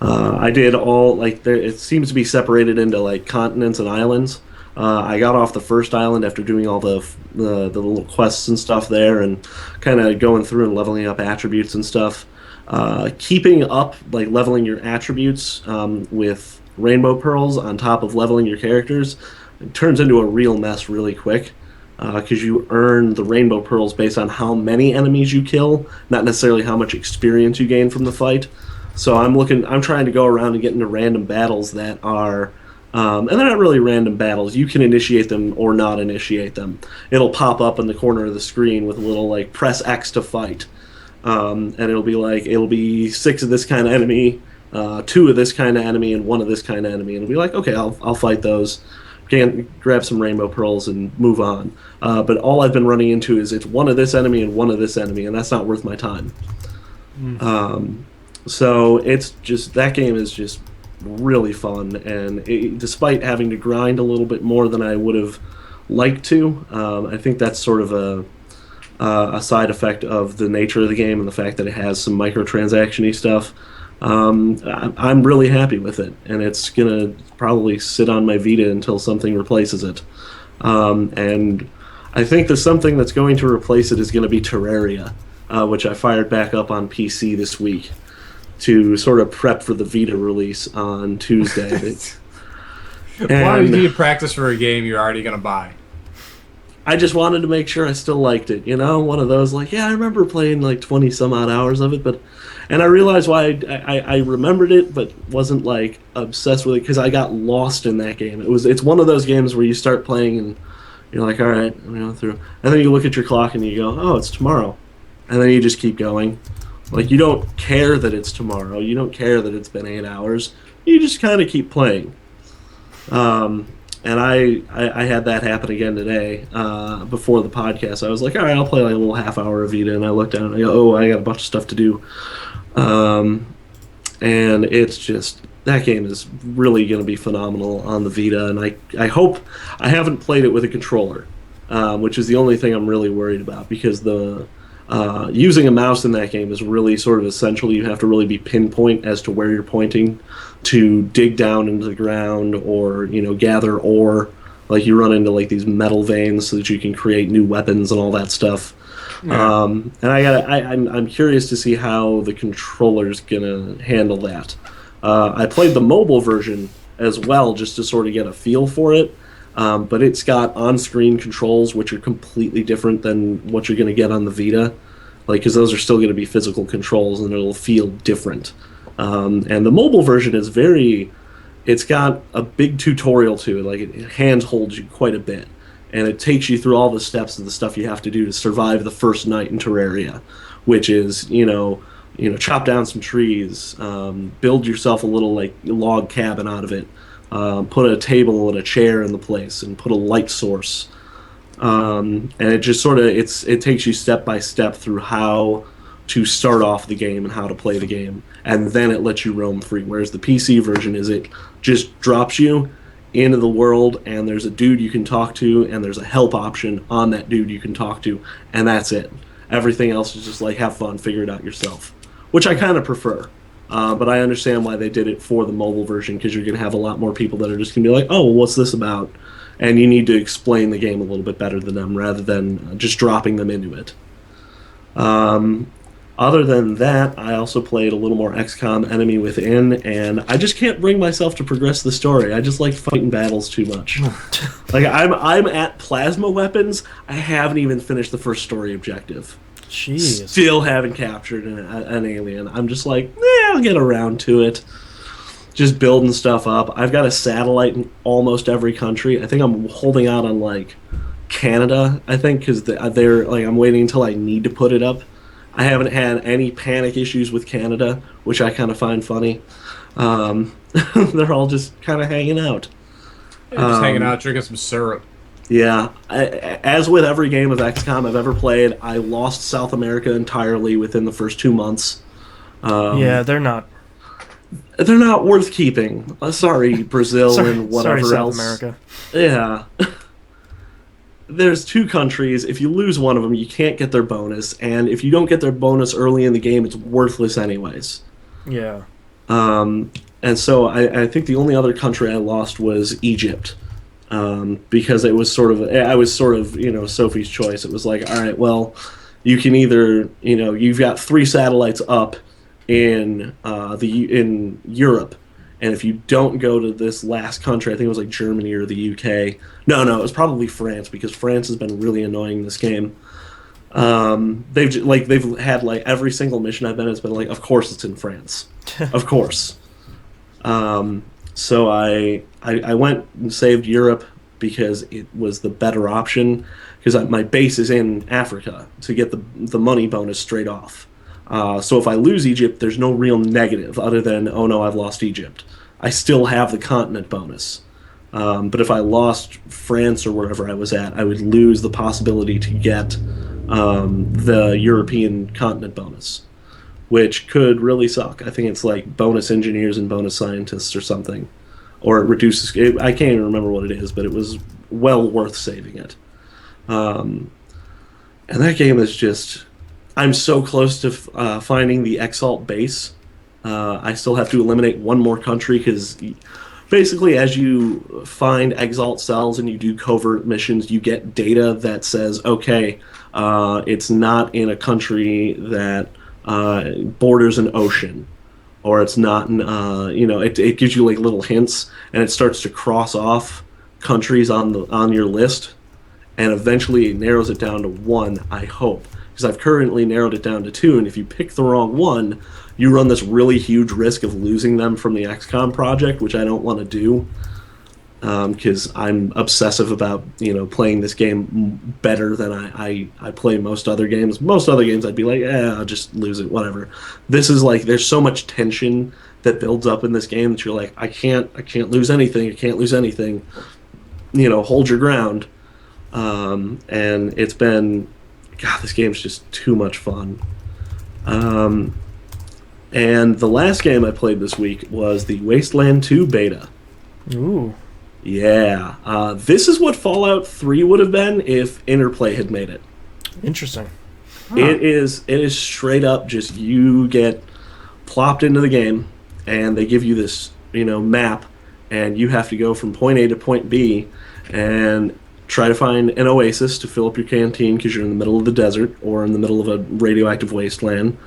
I did all, like, it seems to be separated into, like, continents and islands. I got off the first island after doing all the little quests and stuff there and kind of going through and leveling up attributes and stuff. Keeping up, like, leveling your attributes with rainbow pearls on top of leveling your characters, it turns into a real mess really quick. Because you earn the rainbow pearls based on how many enemies you kill, not necessarily how much experience you gain from the fight. So I'm trying to go around and get into random battles that are, and they're not really random battles. You can initiate them or not initiate them. It'll pop up in the corner of the screen with a little like press X to fight, and it'll be 6 of this kind of enemy, 2 of this kind of enemy, and 1 of this kind of enemy. And it'll be like, okay, I'll fight those. Can grab some rainbow pearls and move on. But all I've been running into is it's 1 of this enemy and 1 of this enemy, and that's not worth my time. So it's just, that game is just really fun, and despite having to grind a little bit more than I would have liked to, I think that's sort of a side effect of the nature of the game and the fact that it has some microtransaction-y stuff. I'm really happy with it, and it's gonna probably sit on my Vita until something replaces it. And I think the something that's going to replace it is going to be Terraria, which I fired back up on PC this week to sort of prep for the Vita release on Tuesday. Why do you practice for a game you're already gonna buy? I just wanted to make sure I still liked it, one of those like, yeah, I remember playing like 20 some odd hours of it, and I realized why I remembered it, but wasn't like obsessed with it because I got lost in that game. It's one of those games where you start playing and you're like, all right, I'm going through, and then you look at your clock and you go, oh, it's tomorrow, and then you just keep going. Like, you don't care that it's tomorrow. You don't care that it's been 8 hours. You just kind of keep playing. And I had that happen again today before the podcast. I was like, all right, I'll play like a little half hour of Vita, and I looked down and I go, oh, I got a bunch of stuff to do. And it's just, that game is really going to be phenomenal on the Vita, and I hope I haven't played it with a controller, which is the only thing I'm really worried about, because the using a mouse in that game is really sort of essential. You have to really be pinpoint as to where you're pointing to dig down into the ground or, gather ore. Like, you run into like these metal veins so that you can create new weapons and all that stuff. Yeah. And I'm curious to see how the controller's gonna handle that. I played the mobile version as well, just to sort of get a feel for it. But it's got on-screen controls, which are completely different than what you're gonna get on the Vita. Like, because those are still gonna be physical controls, and it'll feel different. And the mobile version is it's got a big tutorial to it. Like, it hand-holds you quite a bit. And it takes you through all the steps of the stuff you have to do to survive the first night in Terraria, which is, chop down some trees, build yourself a little like log cabin out of it, put a table and a chair in the place, and put a light source. And it just sort of it takes you step by step through how to start off the game and how to play the game, and then it lets you roam free. Whereas the PC version it just drops you into the world, and there's a dude you can talk to, and there's a help option on that dude you can talk to, and that's it. Everything else is just like, have fun, figure it out yourself, which I kind of prefer. But I understand why they did it for the mobile version, because you're going to have a lot more people that are just going to be like, oh, well, what's this about? And you need to explain the game a little bit better than them rather than just dropping them into it. Other than that, I also played a little more XCOM Enemy Within, and I just can't bring myself to progress the story. I just like fighting battles too much. Like I'm at plasma weapons. I haven't even finished the first story objective. Jeez. Still haven't captured an alien. I'm just like, I'll get around to it. Just building stuff up. I've got a satellite in almost every country. I think I'm holding out on like Canada. I think because they're like I'm waiting until I need to put it up. I haven't had any panic issues with Canada, which I kind of find funny. They're all just kind of hanging out. Just hanging out, drinking some syrup. Yeah. As with every game of XCOM I've ever played, I lost South America entirely within the first 2 months. Yeah, they're not. They're not worth keeping. Sorry, Brazil and whatever sorry, else. South America. Yeah. There's 2 countries. If you lose one of them, you can't get their bonus, and if you don't get their bonus early in the game, it's worthless anyways. Yeah. And so I think the only other country I lost was Egypt, because it was I was sort of Sophie's choice. It was like, all right, well, you can either you've got 3 satellites up in in Europe. And if you don't go to this last country, I think it was like Germany or the UK. No, it was probably France, because France has been really annoying in this game. They've had like every single mission I've been in, it's been like, of course it's in France, of course. So I went and saved Europe because it was the better option, because my base is in Africa to get the money bonus straight off. So if I lose Egypt, there's no real negative other than, oh no, I've lost Egypt. I still have the continent bonus. But if I lost France or wherever I was at, I would lose the possibility to get the European continent bonus, which could really suck. I think it's like bonus engineers and bonus scientists or something. Or it reduces... I can't even remember what it is, but it was well worth saving it. And that game is just... I'm so close to finding the Exalt base. I still have to eliminate one more country, because basically as you find Exalt cells and you do covert missions, you get data that says, okay, it's not in a country that borders an ocean, or it's not in, it gives you like little hints, and it starts to cross off countries on your list, and eventually it narrows it down to 1, I hope. Because I've currently narrowed it down to 2, and if you pick the wrong one, you run this really huge risk of losing them from the XCOM project, which I don't want to do, because I'm obsessive about playing this game better than I play most other games. Most other games I'd be like, I'll just lose it, whatever. This is like, there's so much tension that builds up in this game that you're like, I can't lose anything, I can't lose anything. Hold your ground. And it's been... God, this game's just too much fun. And the last game I played this week was the Wasteland 2 beta. Ooh. Yeah. This is what Fallout 3 would have been if Interplay had made it. Interesting. Huh. It is straight up just you get plopped into the game, and they give you this, map, and you have to go from point A to point B, and try to find an oasis to fill up your canteen because you're in the middle of the desert or in the middle of a radioactive wasteland.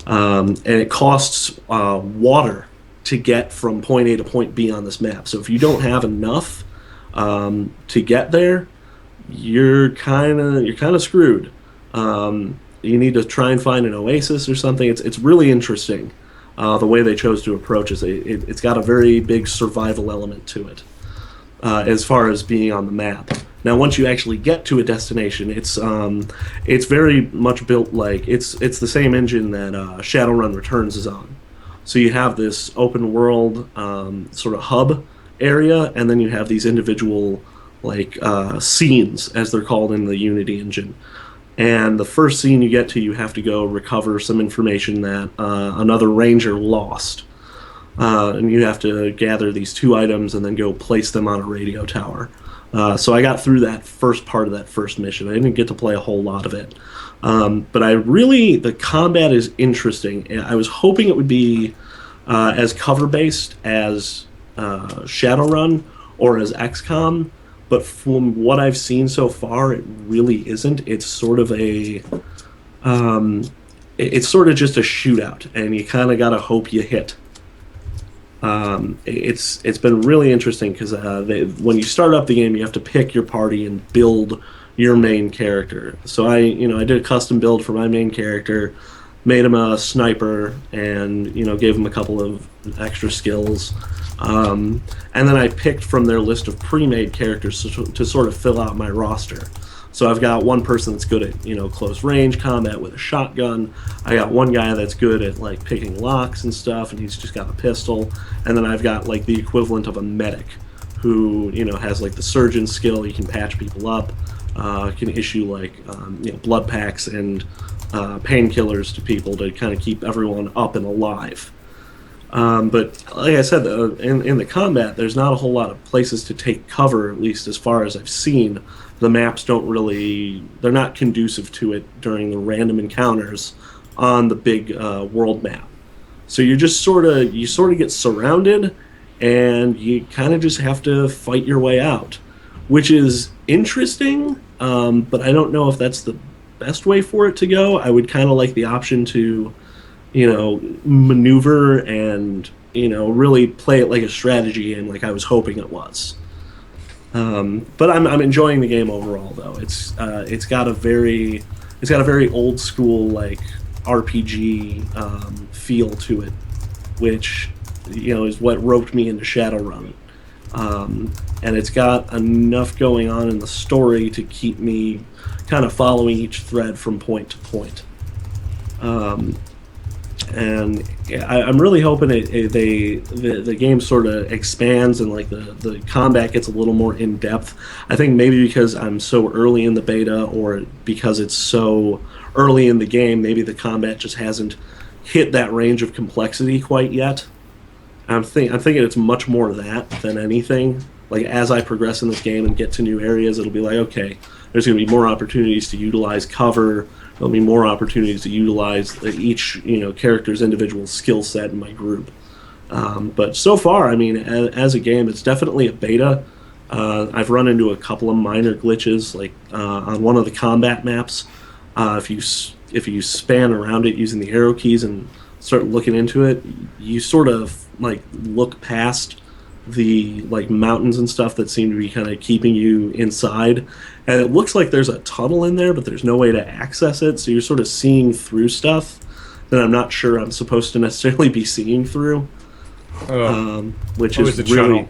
And it costs water to get from point A to point B on this map. So if you don't have enough to get there, you're kind of screwed. You need to try and find an oasis or something. It's really interesting the way they chose to approach it. It's got a very big survival element to it as far as being on the map. Now, once you actually get to a destination, it's very much built like it's the same engine that Shadowrun Returns is on. So you have this open world sort of hub area, and then you have these individual scenes, as they're called in the Unity engine. And the first scene you get to, you have to go recover some information that another ranger lost. And you have to gather these 2 items and then go place them on a radio tower. So I got through that first part of that first mission. I didn't get to play a whole lot of it. But the combat is interesting. I was hoping it would be as cover-based as Shadowrun or as XCOM, but from what I've seen so far, it really isn't. It's sort of um, it's sort of just a shootout, and you kind of gotta hope you hit. It's been really interesting because when you start up the game, you have to pick your party and build your main character. So I did a custom build for my main character, made him a sniper, and gave him a couple of extra skills. And then I picked from their list of pre-made characters to sort of fill out my roster. So I've got one person that's good at close range combat with a shotgun. I got one guy that's good at like picking locks and stuff, and he's just got a pistol. And then I've got like the equivalent of a medic, who has like the surgeon skill. He can patch people up, can issue like blood packs and painkillers to people to kind of keep everyone up and alive. But like I said, in the combat, there's not a whole lot of places to take cover, at least as far as I've seen. The maps they're not conducive to it during the random encounters on the big world map. So you sort of get surrounded, and you kind of just have to fight your way out, which is interesting, but I don't know if that's the best way for it to go. I would kind of like the option to maneuver and really play it like a strategy game, like I was hoping it was. But I'm enjoying the game overall, though. It's got a very old school like RPG feel to it, which is what roped me into Shadowrun. And it's got enough going on in the story to keep me kind of following each thread from point to point. And I'm really hoping the game sort of expands and like the combat gets a little more in depth. I think maybe because I'm so early in the beta, or because it's so early in the game, maybe the combat just hasn't hit that range of complexity quite yet. I'm thinking it's much more that than anything. Like as I progress in this game and get to new areas, it'll be like, okay, there's going to be more opportunities to utilize cover. There'll be more opportunities to utilize each character's individual skill set in my group. But so far, I mean, as a game, it's definitely a beta. I've run into a couple of minor glitches, like on one of the combat maps. If you span around it using the arrow keys and start looking into it, you sort of like look past the like mountains and stuff that seem to be kind of keeping you inside, and it looks like there's a tunnel in there, but there's no way to access it, so you're sort of seeing through stuff that I'm not sure I'm supposed to necessarily be seeing through. Which is the really channel.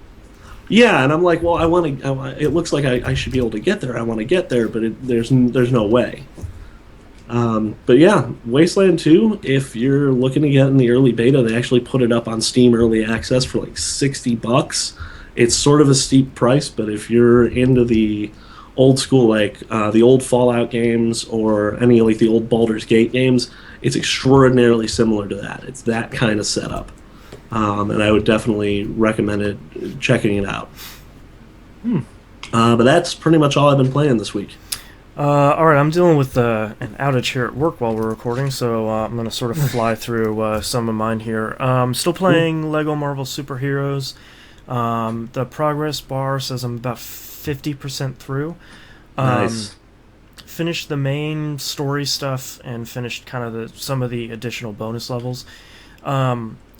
Yeah, and I'm like, well, it looks like I should be able to get there. I want to get there, but there's no way. But yeah, Wasteland 2, if you're looking to get in the early beta, they actually put it up on Steam Early Access for like $60. It's sort of a steep price, but if you're into the old school, like the old Fallout games or any like the old Baldur's Gate games, it's extraordinarily similar to that. It's that kind of setup. And I would definitely recommend checking it out. But that's pretty much all I've been playing this week. All right, I'm dealing with an outage here at work while we're recording, so I'm going to sort of fly through some of mine here. Still playing Lego Marvel Superheroes. The progress bar says I'm about 50% through. Nice. Finished the main story stuff and finished kind of some of the additional bonus levels.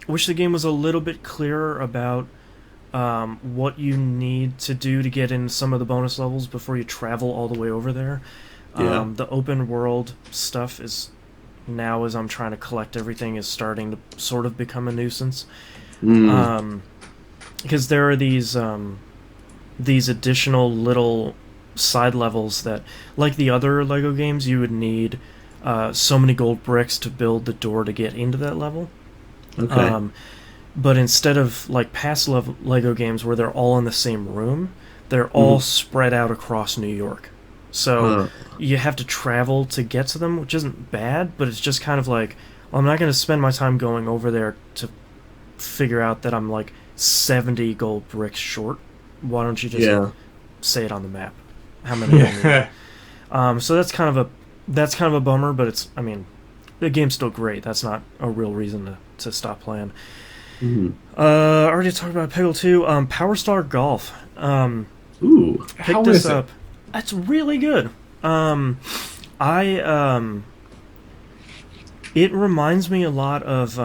Wish the game was a little bit clearer about what you need to do to get in some of the bonus levels before you travel all the way over there. Yeah. The open world stuff is now, as I'm trying to collect everything, is starting to sort of become a nuisance. Because there are these additional little side levels that, like the other Lego games, you would need so many gold bricks to build the door to get into that level. Okay. But instead of like past Lego games where they're all in the same room, they're all spread out across New York. So you have to travel to get to them, which isn't bad, but it's just kind of like, well, I'm not going to spend my time going over there to figure out that I'm like 70 gold bricks short. Why don't you just say it on the map? How many I need? So that's kind of a bummer, but the game's still great. That's not a real reason to stop playing. Mhm. Already talked about Peggle 2. Power Star Golf. Ooh. Picked How this is it? up. It's really good. I it reminds me a lot of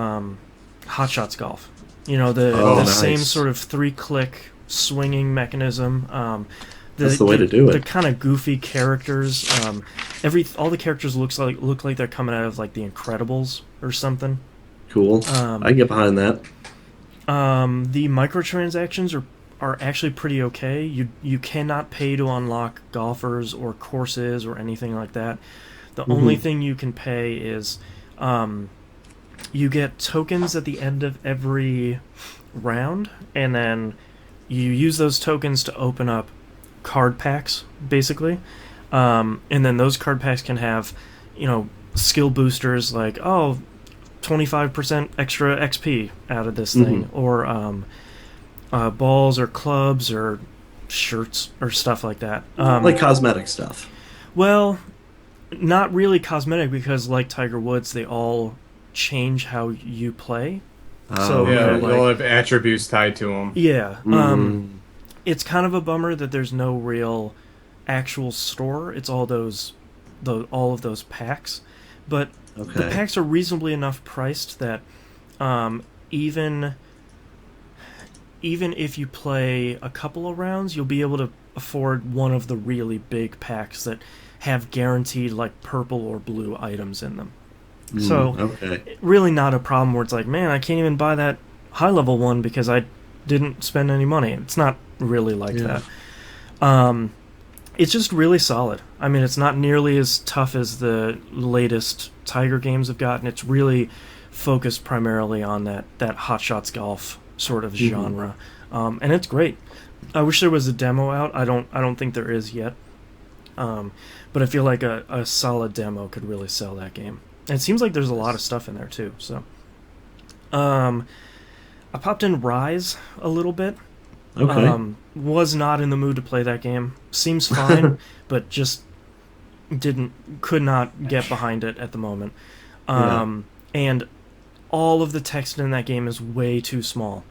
Hot Shots Golf. You know, Oh, the nice. same sort of 3-click swinging mechanism. That's the way to do The it. kind of goofy characters. All the characters look like they're coming out of like The Incredibles or something. Cool. I can get behind that. The microtransactions are actually pretty okay. You cannot pay to unlock golfers or courses or anything like that. The only thing you can pay is you get tokens at the end of every round, and then you use those tokens to open up card packs, basically. And then those card packs can have, skill boosters like, 25% extra XP out of this thing, or balls or clubs or shirts or stuff like that. Like cosmetic stuff. Well, not really cosmetic because, like Tiger Woods, they all change how you play. So, Yeah, like, they'll have attributes tied to them. yeah. It's kind of a bummer that there's no real actual store. It's all all of those packs, but the Okay. packs are reasonably enough priced that even if you play a couple of rounds, you'll be able to afford one of the really big packs that have guaranteed like purple or blue items in them. So Okay. really not a problem where it's like, man, I can't even buy that high level one because I didn't spend any money. It's not really like Yeah. that. It's just really solid. I mean, it's not nearly as tough as the latest Tiger games have gotten. It's really focused primarily on that Hot Shots Golf sort of genre, and it's great. I wish there was a demo out. I don't think there is yet, but I feel like a solid demo could really sell that game. And it seems like there's a lot of stuff in there too. So, I popped in Rise a little bit. Okay. Was not in the mood to play that game. Seems fine, but just could not get behind it at the moment. And all of the text in that game is way too small.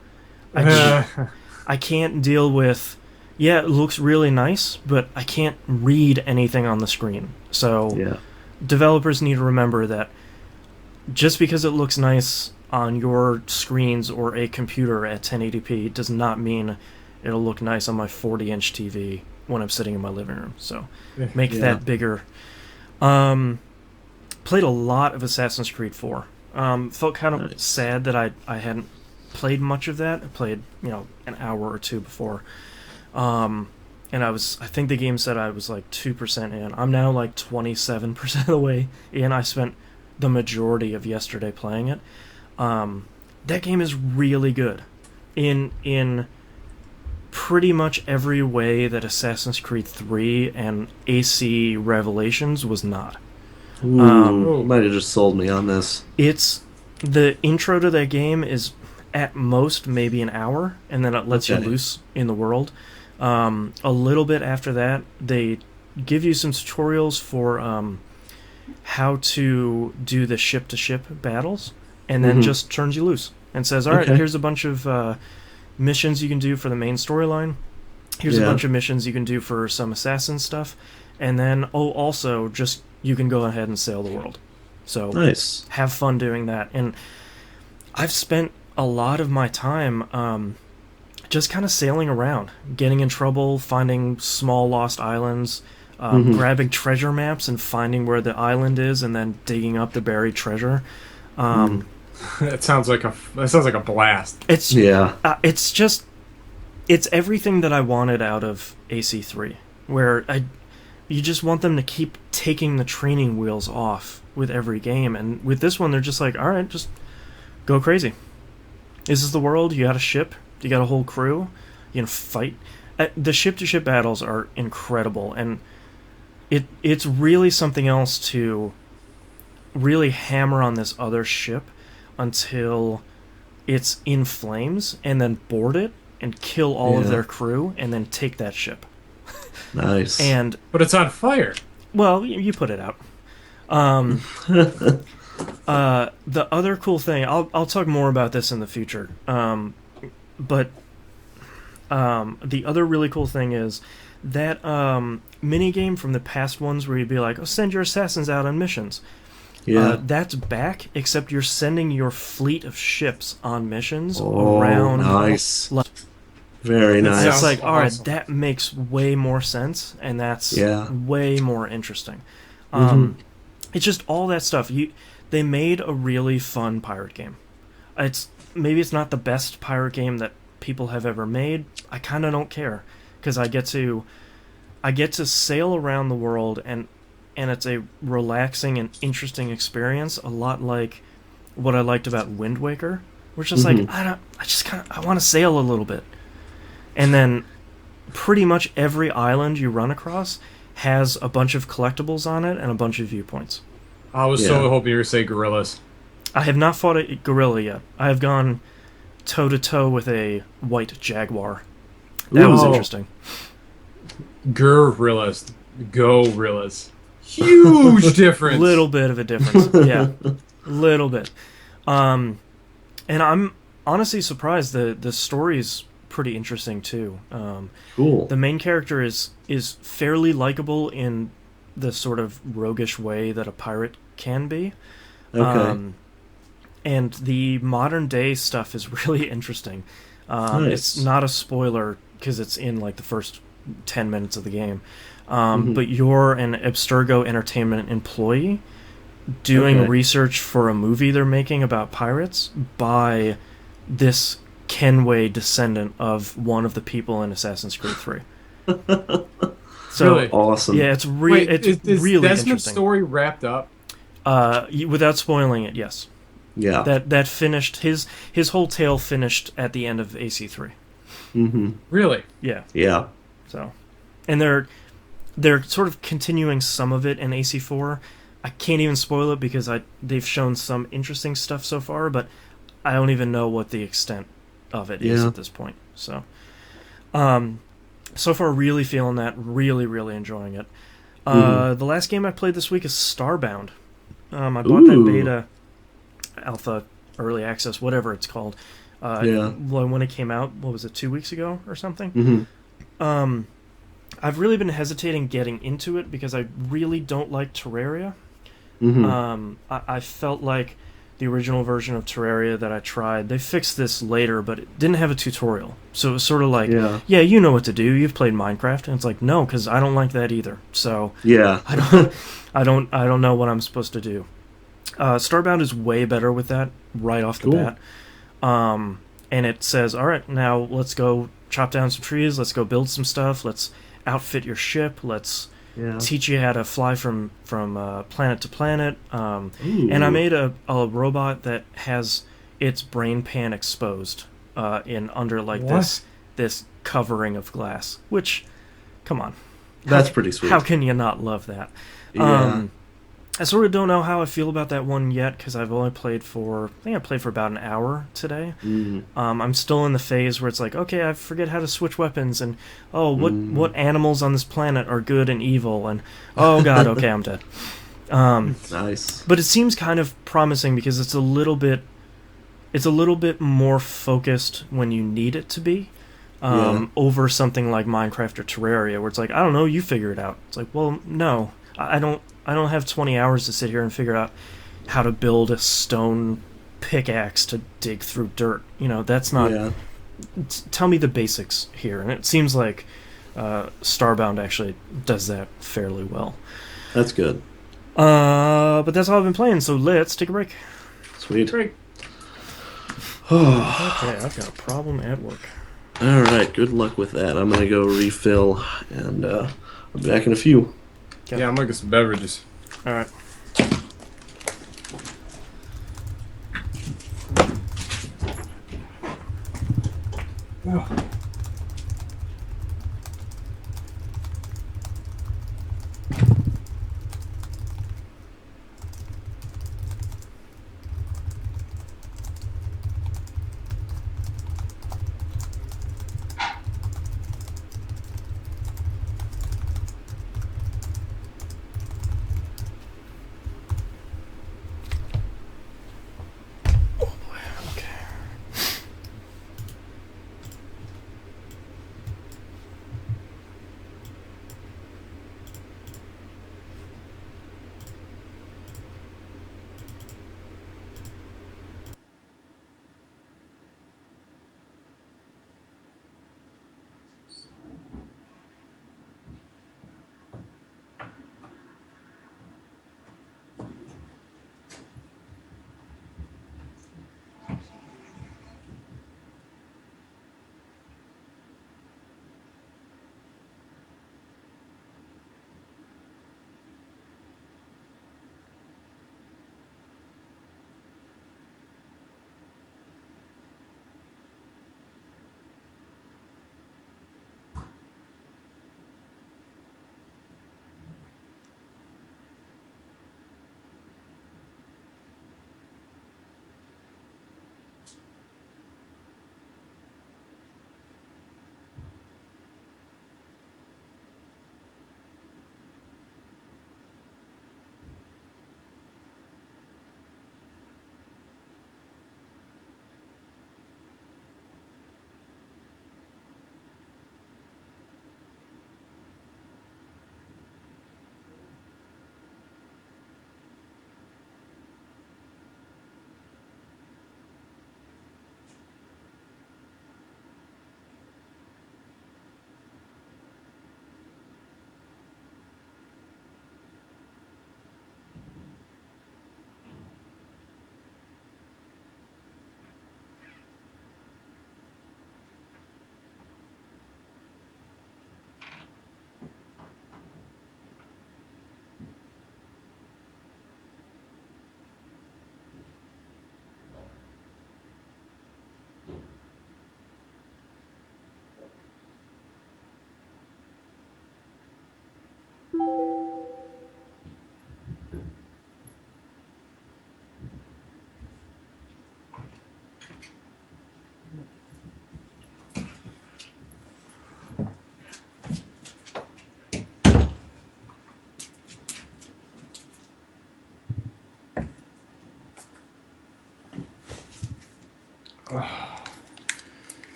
I can't deal with. Yeah, it looks really nice, but I can't read anything on the screen. So Yeah. developers need to remember that just because it looks nice on your screens or a computer at 1080p does not mean it'll look nice on my 40-inch TV when I'm sitting in my living room. So make Yeah. that bigger. Played a lot of Assassin's Creed 4. Felt kind of Nice. sad that I hadn't played much of that. I played, an hour or two before. And I think the game said I was like 2% in. I'm now like 27% of the way in. I spent the majority of yesterday playing it. That game is really good in pretty much every way that Assassin's Creed 3 and AC Revelations was not. Ooh, might have just sold me on this. It's the intro to that game is at most maybe an hour, and then it lets you Okay. loose in the world. A little bit after that, they give you some tutorials for how to do the ship-to-ship battles, and then just turns you loose and says, all right, Okay. here's a bunch of missions you can do for the main storyline. Here's a Yeah. bunch of missions you can do for some assassin stuff. And then, also, just you can go ahead and sail the world. So Nice. have fun doing that. And I've spent a lot of my time just kind of sailing around, getting in trouble, finding small lost islands, grabbing treasure maps and finding where the island is, and then digging up the buried treasure. That sounds like a blast. It's Yeah. It's everything that I wanted out of AC3, where you just want them to keep taking the training wheels off with every game, and with this one they're just like, all right, just go crazy. This is the world. You got a ship. You got a whole crew. You can fight. The ship-to-ship battles are incredible, and it's really something else to really hammer on this other ship until it's in flames, and then board it and kill all of Yeah. their crew, and then take that ship. Nice. And But it's on fire. well, you put it out. The other cool thing, I'll talk more about this in the future. But the other really cool thing is that mini game from the past ones where you'd be like, "Oh, send your assassins out on missions." Yeah. That's back, except you're sending your fleet of ships on missions Oh, around. nice. Very nice. And it's like, all right, Awesome. that makes way more sense, and that's Yeah. way more interesting. Mhm. It's just all that stuff. They made a really fun pirate game. Maybe it's not the best pirate game that people have ever made. I kind of don't care because I get to sail around the world, and it's a relaxing and interesting experience, a lot like what I liked about Wind Waker, which is like I want to sail a little bit. And then pretty much every island you run across has a bunch of collectibles on it and a bunch of viewpoints. I was Yeah. so hoping you were say gorillas. I have not fought a gorilla yet. I have gone toe-to-toe with a white jaguar. That was Ooh. interesting. Gorillas. Gorillas. Huge difference. Little bit of a difference. Yeah. Little bit. And I'm honestly surprised. The story's pretty interesting too. Cool. The main character is fairly likable in the sort of roguish way that a pirate can be. Okay. And the modern day stuff is really interesting. Nice. It's not a spoiler because it's in like the first 10 minutes of the game. But you're an Abstergo Entertainment employee doing Okay. research for a movie they're making about pirates by this Kenway descendant of one of the people in Assassin's Creed 3. So Really? Awesome. yeah, it's Wait, it's is really Desmond's interesting. story wrapped up? Without spoiling it, yes. Yeah. That finished his whole tale finished at the end of AC3. Really? Yeah. Yeah. So, and they're sort of continuing some of it in AC4. I can't even spoil it because they've shown some interesting stuff so far, but I don't even know what the extent of it is Yeah. at this point. So, so far, really feeling that, really, really enjoying it. The last game I played this week is Starbound. I bought that Ooh. beta, alpha, early access, whatever it's called. Yeah. When it came out, what was it, 2 weeks ago or something? Mm-hmm. I've really been hesitating getting into it because I really don't like Terraria. Mm-hmm. I felt like the original version of Terraria that I tried, they fixed this later, but it didn't have a tutorial. So it was sort of like, Yeah. you know what to do. You've played Minecraft, and it's like, no, because I don't like that either. So Yeah. I don't know what I'm supposed to do. Starbound is way better with that right off the Cool. bat. And it says, all right, now let's go chop down some trees. Let's go build some stuff. Let's outfit your ship. Let's Yeah. teach you how to fly from planet to planet. Ooh. And I made a robot that has its brain pan exposed in under like What? this covering of glass. Which, come on, That's pretty sweet. how can you not love that? Yeah. I sort of don't know how I feel about that one yet because I've only played for about an hour today. I'm still in the phase where it's like, okay, I forget how to switch weapons, and what animals on this planet are good and evil, and oh god, okay, I'm dead. Nice. But it seems kind of promising because it's a little bit more focused when you need it to be. Over something like Minecraft or Terraria, where it's like, I don't know, you figure it out. It's like, well, no, I don't have 20 hours to sit here and figure out how to build a stone pickaxe to dig through dirt. You know, that's not. Yeah. Tell me the basics here, and it seems like Starbound actually does that fairly well. That's good. But that's all I've been playing. So let's take a break. Sweet. Great. Okay, I've got a problem at work. All right. Good luck with that. I'm gonna go refill, and I'll be back in a few. Okay. Yeah, I'm gonna get some beverages. All right.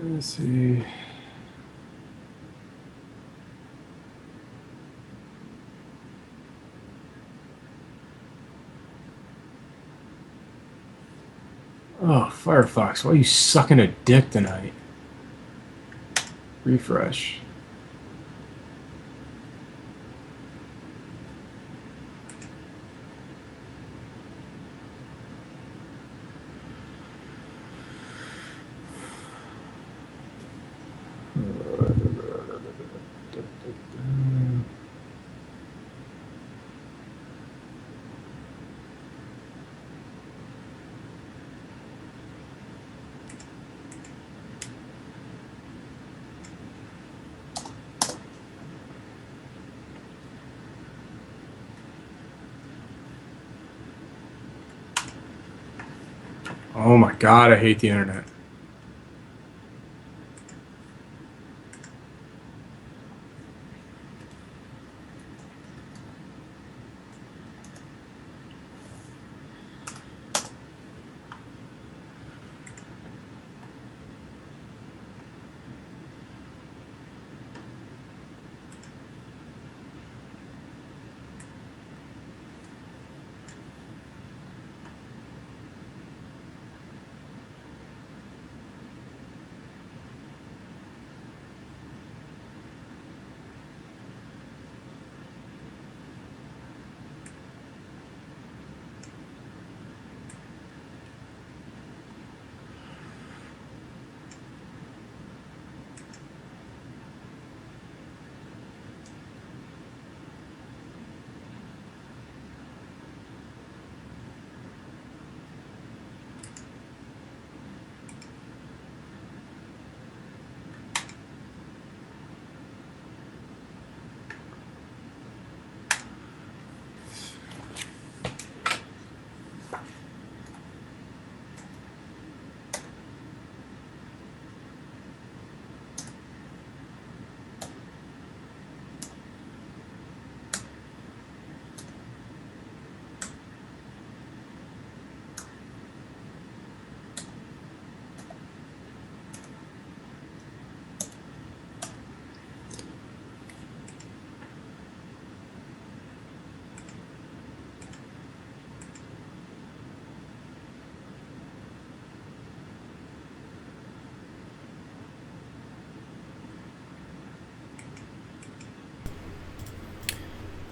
Let's see. Oh, Firefox, why are you sucking a dick tonight? Refresh. Oh my god, I hate the internet.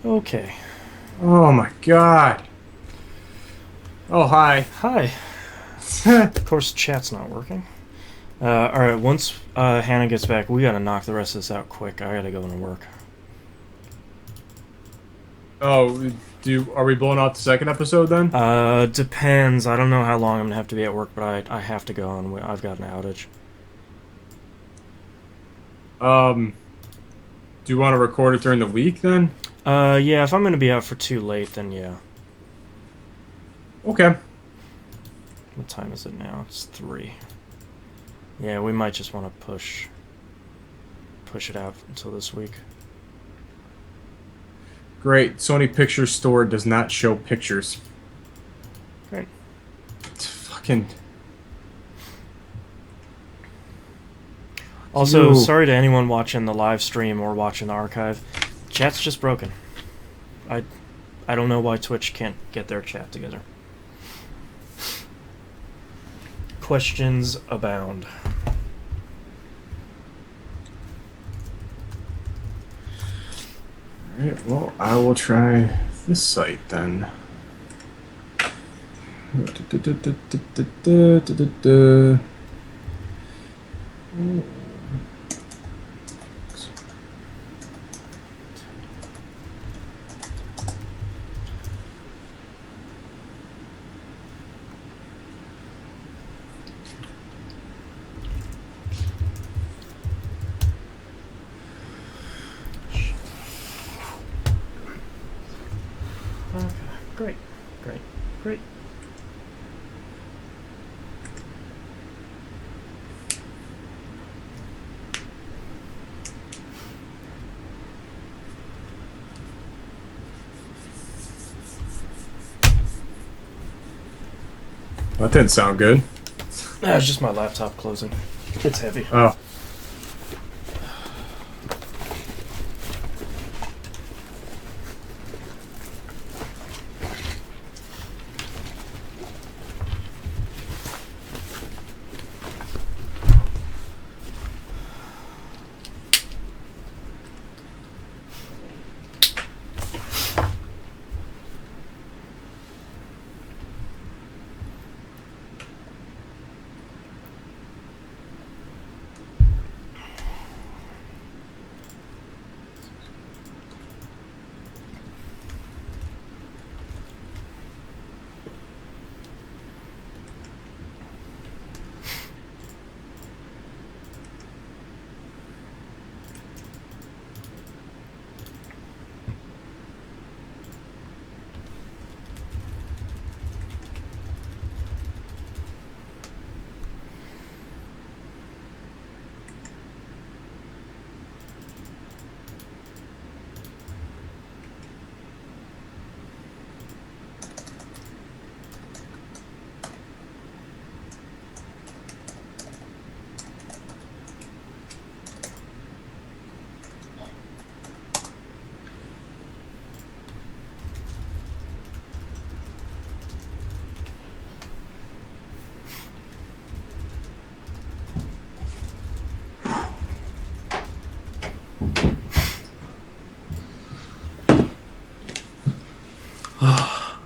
Okay. Oh my god. Oh, hi. Hi. Of course, chat's not working. Alright, once Hannah gets back, we gotta knock the rest of this out quick. I gotta go into work. Oh, are we blowing out the second episode then? Depends. I don't know how long I'm gonna have to be at work, but I have to go, and I've got an outage. Do you want to record it during the week then? Yeah, if I'm gonna be out for too late, then yeah. Okay. What time is it now? It's 3. Yeah, we might just want to push it out until this week. Great. Sony Pictures Store does not show pictures. Great. It's fucking... Also, Ew. sorry to anyone watching the live stream or watching the archive. Chat's just broken. I don't know why Twitch can't get their chat together. Questions abound. Alright, well, I will try this site then. Okay, great, great, great. That didn't sound good. It's just my laptop closing. It's heavy. Oh.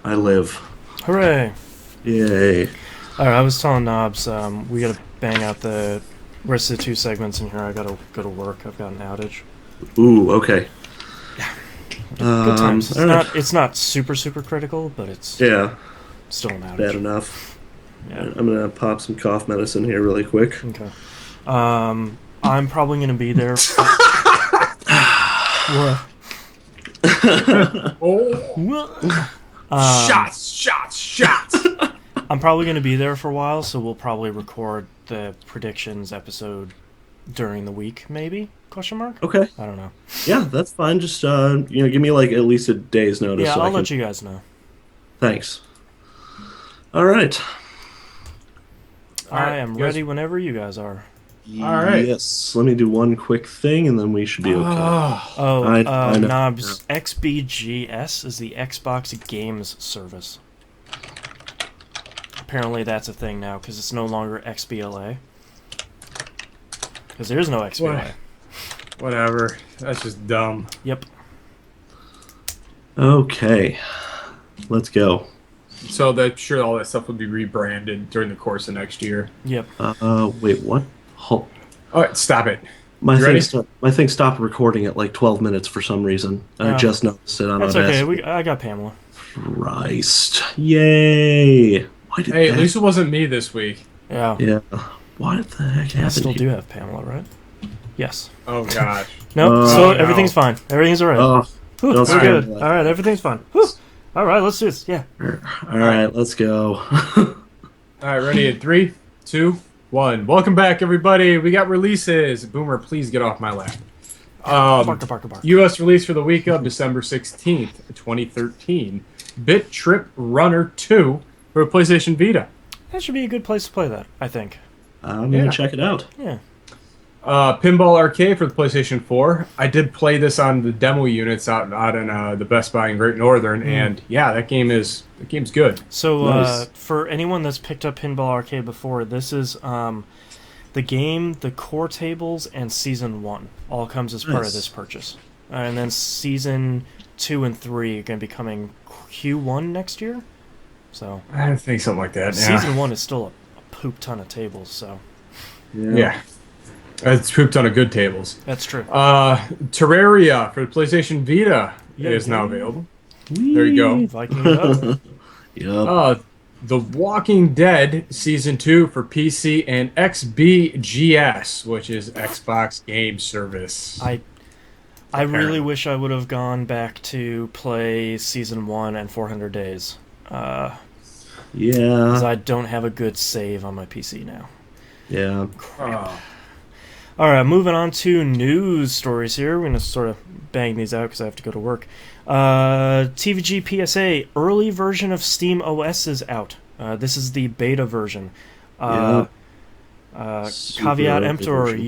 I live. Hooray! Yay. Alright, I was telling Knobs, we gotta bang out the rest of the 2 segments in here. I gotta go to work. I've got an outage. Ooh, okay. Good times. alright. It's not super critical, but it's Yeah, still an outage. bad enough. Yeah. I'm gonna pop some cough medicine here really quick. Okay. I'm probably gonna be there. What? Oh. Shots! I'm probably going to be there for a while, so we'll probably record the predictions episode during the week, maybe? Question mark? Okay. I don't know. Yeah, that's fine. Just give me like at least a day's notice. Yeah, so I'll let you guys know. Thanks. All right. I am ready whenever you guys are. All right. Yes. Let me do one quick thing, and then we should be okay. I know. Knobs, XBGS is the Xbox Games Service. Apparently that's a thing now, because it's no longer XBLA. Because there is no XBLA. Whatever. That's just dumb. Yep. Okay, let's go. So that sure all that stuff will be rebranded during the course of next year. Yep. Wait, what? Hold. All right, stop it. My You thing, ready? my thing stopped recording at like 12 minutes for some reason. I Oh, just noticed it on that's okay. Audacity. I got Pamela. Christ. Yay. Why did Hey, at that? least it wasn't me this week. Yeah. Yeah. What the heck I happened still here? do have Pamela, right? Yes. Oh gosh. Nope. Oh, So no. everything's fine. Everything's all right. Oh, Whew, don't we're scare good. me like All right, everything's fine. Whew. All right, let's do this. Yeah. all right, let's go. All right, ready in 3, 2, 1. Welcome back, everybody. We got releases. Boomer, please get off my lap. Barker, barker, barker. U.S. release for the week of December 16th, 2013. Bit Trip Runner 2 for PlayStation Vita. That should be a good place to play that, I think. I'm Yeah. gonna check it out. Yeah. Pinball Arcade for the PlayStation 4. I did play this on the demo units out in the Best Buy in Great Northern, and yeah, that game's good. So Nice. for anyone that's picked up Pinball Arcade before, this is the game, the core tables, and Season 1 all comes as part of Nice. this purchase. And then Season 2 and 3 are going to be coming Q1 next year. So I think something like that. Yeah. Season 1 is still a poop ton of tables, so Yeah. It's pooped on a good tables. that's true. Terraria for the PlayStation Vita Yeah, is now yeah. available. There you go. Viking it up. Yep. The Walking Dead Season 2 for PC and XBGS, which is Xbox Game Service. I really Apparently. wish I would have gone back to play Season 1 and 400 Days. Because Yeah. I don't have a good save on my PC now. Yeah. Oh. All right, moving on to news stories here. We're going to sort of bang these out because I have to go to work. TVG PSA, early version of Steam OS is out. This is the beta version. Yeah. Caveat Super early emptor, version.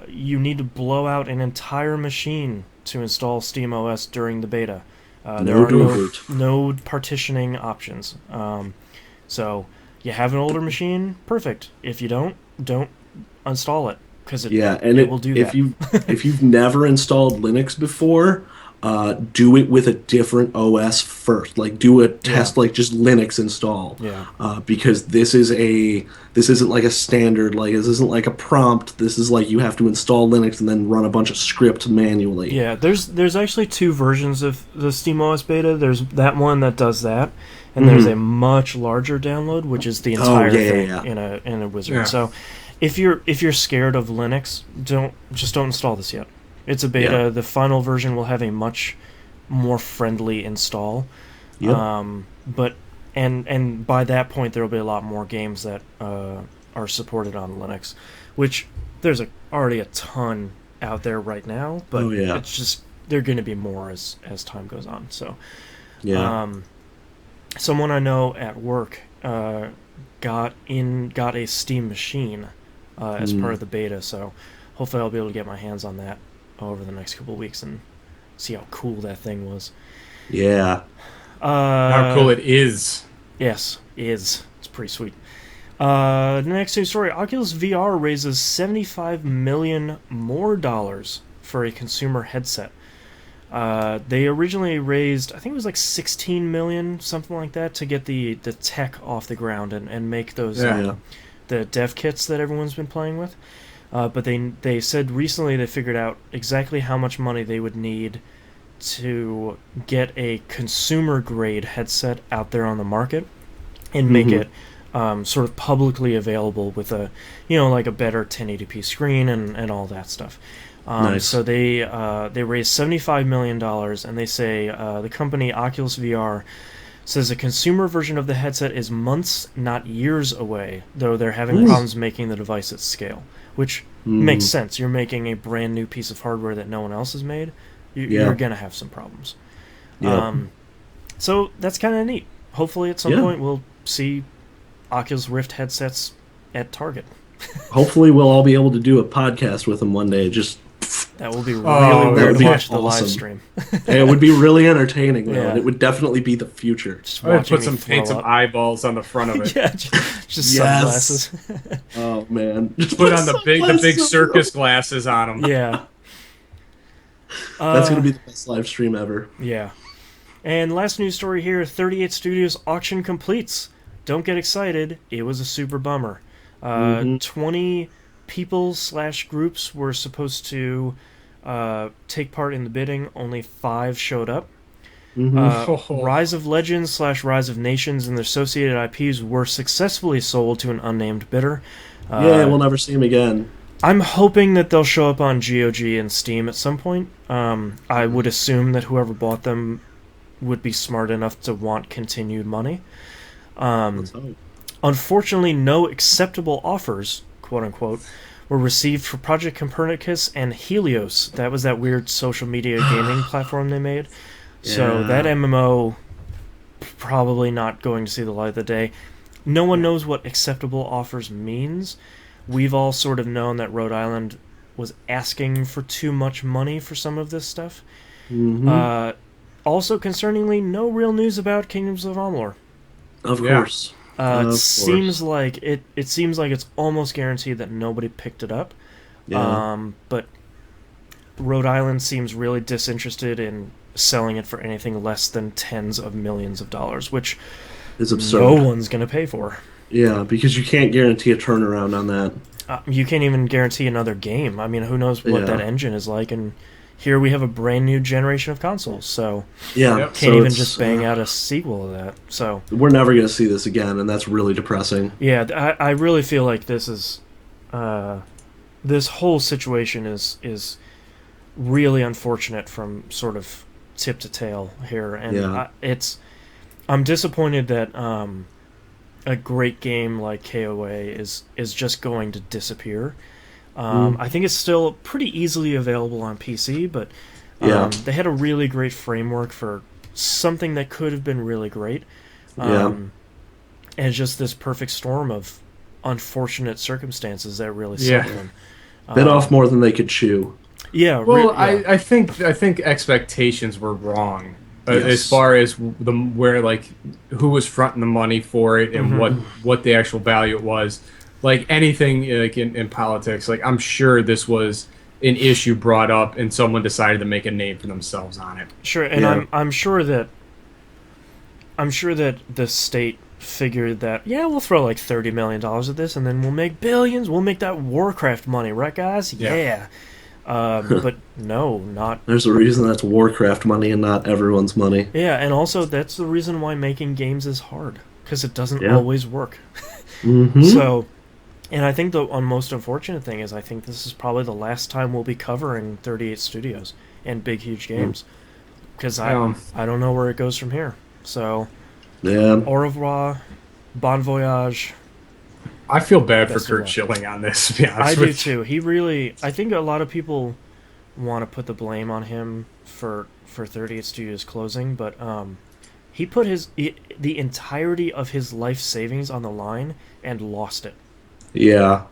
you need to blow out an entire machine to install Steam OS during the beta. There No are reboot. no partitioning options. So you have an older machine, perfect. If you don't install it. Because Yeah, and it will do if that. if you've never installed Linux before, do it with a different OS first. Like do a test, like just Linux install. Yeah. Because this isn't like a standard, like this isn't like a prompt. This is like you have to install Linux and then run a bunch of script manually. Yeah, there's actually two versions of the SteamOS beta. There's that one that does that, and there's a much larger download, which is the entire thing in a wizard. Yeah. So, if you're scared of Linux, don't install this yet. It's a beta. Yeah. The final version will have a much more friendly install. Yep. But and by that point there will be a lot more games that are supported on Linux, which there's already a ton out there right now, but Oh, yeah. it's just they're going to be more as time goes on. So, Yeah. someone I know at work got a Steam machine as part of the beta, so hopefully I'll be able to get my hands on that over the next couple of weeks and see how cool that thing was. Yeah. How cool it is. Yes, it's pretty sweet. The next news story: Oculus VR raises $75 million more for a consumer headset. They originally raised, I think it was like 16 million, something like that, to get the tech off the ground and make those the dev kits that everyone's been playing with. But they said recently they figured out exactly how much money they would need to get a consumer grade headset out there on the market and make it sort of publicly available with a like a better 1080p screen and all that stuff. Nice. So they raised $75 million, and they say the company Oculus VR says a consumer version of the headset is months, not years away, though they're having problems making the device at scale, which makes sense. You're making a brand new piece of hardware that no one else has made. You're going to have some problems. Yeah. So that's kind of neat. Hopefully at some point we'll see Oculus Rift headsets at Target. Hopefully we'll all be able to do a podcast with them one day. Just That will be really that weird would to be watch the awesome. live stream. it would be really entertaining, though, Yeah. and it would definitely be the future. Just I'm gonna watching put some me throw paint some up. eyeballs on the front of it. Yeah, just Yes. sunglasses. Oh man! Just Put on the big sunglasses. circus glasses on them. Yeah. That's gonna be the best live stream ever. Yeah. And last news story here, 38 Studios auction completes. Don't get excited, it was a super bummer. 20 people/groups were supposed to take part in the bidding, only 5 showed up. Rise of Legends/Rise of Nations and their associated IPs were successfully sold to an unnamed bidder. We'll never see them again. I'm hoping that they'll show up on GOG and Steam at some point. I would assume that whoever bought them would be smart enough to want continued money. Unfortunately, no acceptable offers, quote-unquote, were received for Project Copernicus and Helios. That was that weird social media gaming platform they made. So that MMO probably not going to see the light of the day. No one knows what acceptable offers means. We've all sort of known that Rhode Island was asking for too much money for some of this stuff. Also, concerningly, no real news about Kingdoms of Amalur. Of course. Seems like it seems like it's almost guaranteed that nobody picked it up. But Rhode Island seems really disinterested in selling it for anything less than tens of millions of dollars, which is absurd. No one's going to pay for. Yeah, because you can't guarantee a turnaround on that. You can't even guarantee another game. I mean, who knows what that engine is like, and here we have a brand new generation of consoles, so can't even just bang out a sequel of that. So we're never going to see this again, and that's really depressing. Yeah, I really feel like this is this whole situation is really unfortunate from sort of tip to tail here, and I'm disappointed that a great game like KOA is just going to disappear. I think it's still pretty easily available on PC, but they had a really great framework for something that could have been really great. And just this perfect storm of unfortunate circumstances that really sucked them. Bit off more than they could chew. Yeah. Well, I think expectations were wrong as far as who was fronting the money for it and what the actual value it was. Like anything like in politics, like I'm sure this was an issue brought up and someone decided to make a name for themselves on it. Sure, and I'm sure that the state figured that we'll throw like $30 million at this and then we'll make billions. We'll make that Warcraft money, right, guys? Yeah. But no, not. There's a reason that's Warcraft money and not everyone's money. Yeah, and also that's the reason why making games is hard, because it doesn't always work. So. And I think the most unfortunate thing is I think this is probably the last time we'll be covering 38 Studios and big, huge games. Because I don't know where it goes from here. So, au revoir, bon voyage. I feel bad for Kurt Schilling on this, to be honest I do too. I think a lot of people want to put the blame on him for 38 Studios closing, but he put the entirety of his life savings on the line and lost it. Yeah.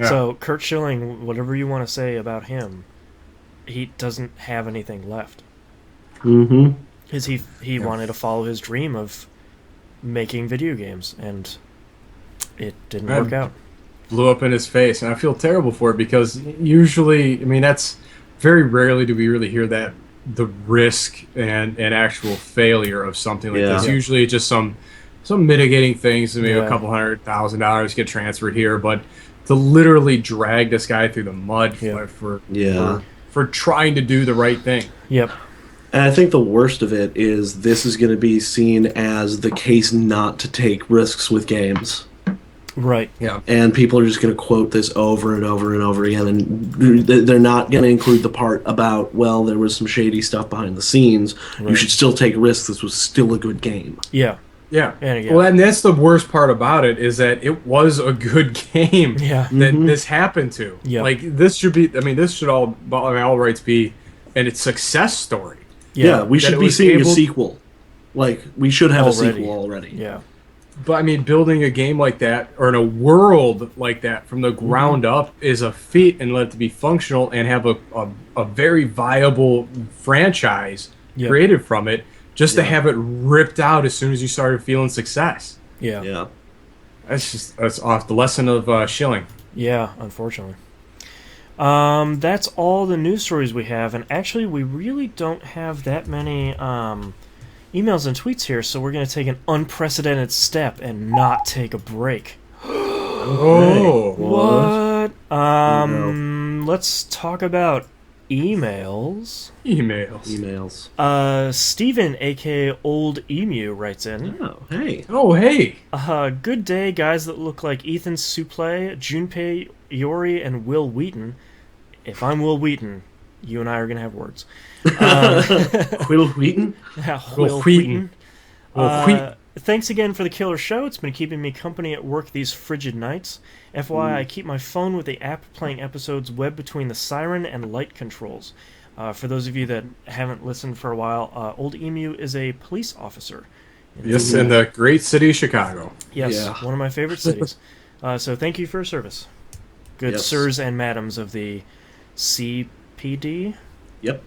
So Kurt Schilling, whatever you want to say about him, he doesn't have anything left. Because he wanted to follow his dream of making video games, and it didn't work out. Blew up in his face, and I feel terrible for it because usually, I mean, that's very rarely do we really hear that the risk and actual failure of something like this. Usually, it's just some mitigating things, maybe a couple $100,000 get transferred here, but to literally drag this guy through the mud for trying to do the right thing. Yep. And I think the worst of it is this is going to be seen as the case not to take risks with games. Right. Yeah. And people are just going to quote this over and over and over again, and they're not going to include the part about, well, there was some shady stuff behind the scenes. Right. You should still take risks. This was still a good game. Yeah. Yeah. Well, and that's the worst part about it is that it was a good game that this happened to. Yeah. Like, this should be, I mean, this should all rights be its success story. Yeah, we should be seeing a sequel. Like, we should have a sequel already. Yeah. But, I mean, building a game like that, or in a world like that from the ground up is a feat, and let it to be functional and have a very viable franchise created from it. Just to have it ripped out as soon as you started feeling success. Yeah. That's off the lesson of Schilling. Yeah, unfortunately. That's all the news stories we have, and actually we really don't have that many emails and tweets here, so we're going to take an unprecedented step and not take a break. Oh, What? No. Let's talk about emails. emails. Steven, aka Old Emu, writes in. Oh, hey. Oh, hey. Good day, guys that look like Ethan Suplee, Junpei Iori, and Will Wheaton. If I'm Will Wheaton, you and I are going to have words. Will Wheaton? Yeah, Will Wheaton. Will Wheaton. Thanks again for the killer show. It's been keeping me company at work these frigid nights. FYI, I keep my phone with the app playing episodes webbed between the siren and light controls. For those of you that haven't listened for a while, Old Emu is a police officer. Yes, in the great city of Chicago. Yes, Yeah. one of my favorite cities. So thank you for your service. Good Yes. sirs and madams of the CPD. Yep.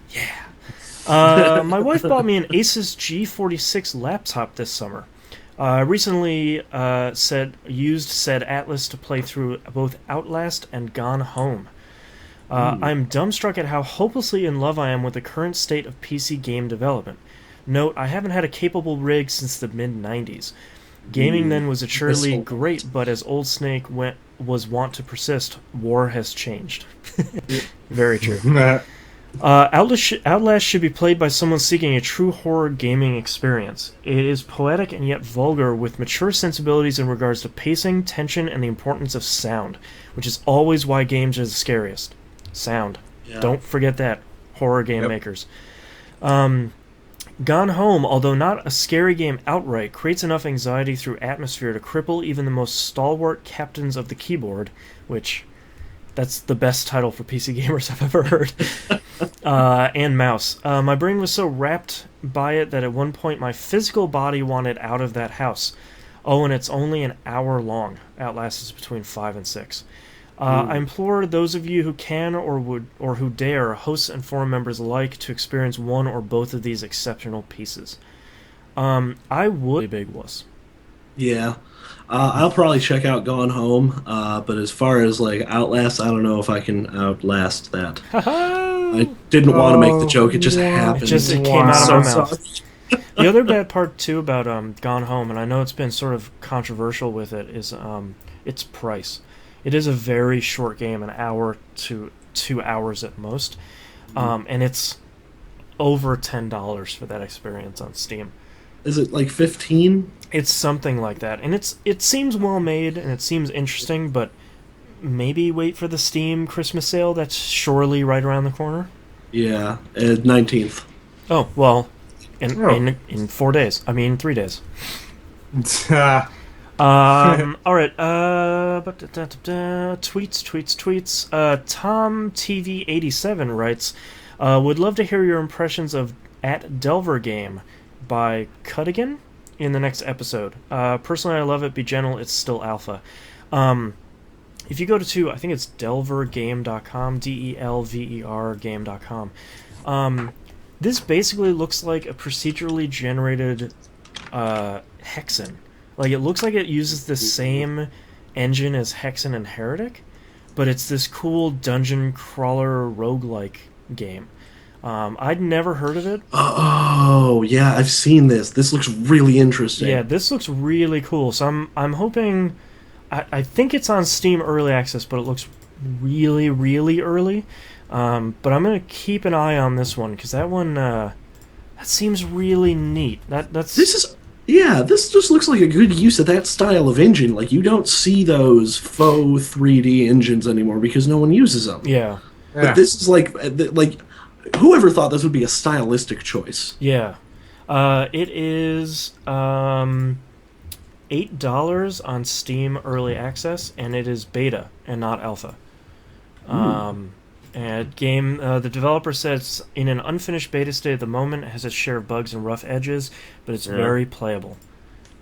My wife bought me an Asus G46 laptop this summer. Recently used said Atlas to play through both Outlast and Gone Home. I'm dumbstruck at how hopelessly in love I am with the current state of PC game development. Note, I haven't had a capable rig since the mid-90s. Gaming then was assuredly great, but as Old Snake was wont to persist, war has changed. Very true. Outlast should be played by someone seeking a true horror gaming experience. It is poetic and yet vulgar, with mature sensibilities in regards to pacing, tension, and the importance of sound, which is always why games are the scariest. Sound. Yeah. Don't forget that, horror game makers. Gone Home, although not a scary game outright, creates enough anxiety through atmosphere to cripple even the most stalwart captains of the keyboard, which... that's the best title for PC gamers I've ever heard. And mouse. My brain was so wrapped by it that at one point my physical body wanted out of that house. Oh, and it's only an hour long. Outlast is between 5 and 6. I implore those of you who can or who dare, hosts and forum members alike, to experience one or both of these exceptional pieces. I would be a big wuss. Yeah. I'll probably check out Gone Home, but as far as like Outlast, I don't know if I can outlast that. I didn't want to make the joke; it just happened. It came out of my So mouth. The other bad part too about Gone Home, and I know it's been sort of controversial with it, is its price. It is a very short game, an hour to 2 hours at most, and it's over $10 for that experience on Steam. Is it like 15? It's something like that, and it seems well made and it seems interesting, but maybe wait for the Steam Christmas sale. That's surely right around the corner. Yeah, 19th. Oh well, in 4 days. I mean 3 days. All right. Tweets. Tom TV87 writes, would love to hear your impressions of At Delver Game by Cuttigan in the next episode. Personally, I love it. Be gentle. It's still alpha. If you go to I think it's delvergame.com, DELVER game.com. This basically looks like a procedurally generated Hexen. Like, it looks like it uses the same engine as Hexen and Heretic, but it's this cool dungeon crawler roguelike game. I'd never heard of it. Oh, yeah, I've seen this. This looks really interesting. Yeah, this looks really cool. So I'm hoping... I think it's on Steam Early Access, but it looks really, really early. But I'm going to keep an eye on this one, because that one... that seems really neat. This just looks like a good use of that style of engine. Like, you don't see those faux 3D engines anymore because no one uses them. Yeah. But this is like whoever thought this would be a stylistic choice? Yeah. It is $8 on Steam Early Access, and it is beta and not alpha. And the developer says in an unfinished beta state at the moment, it has its share of bugs and rough edges, but it's very playable.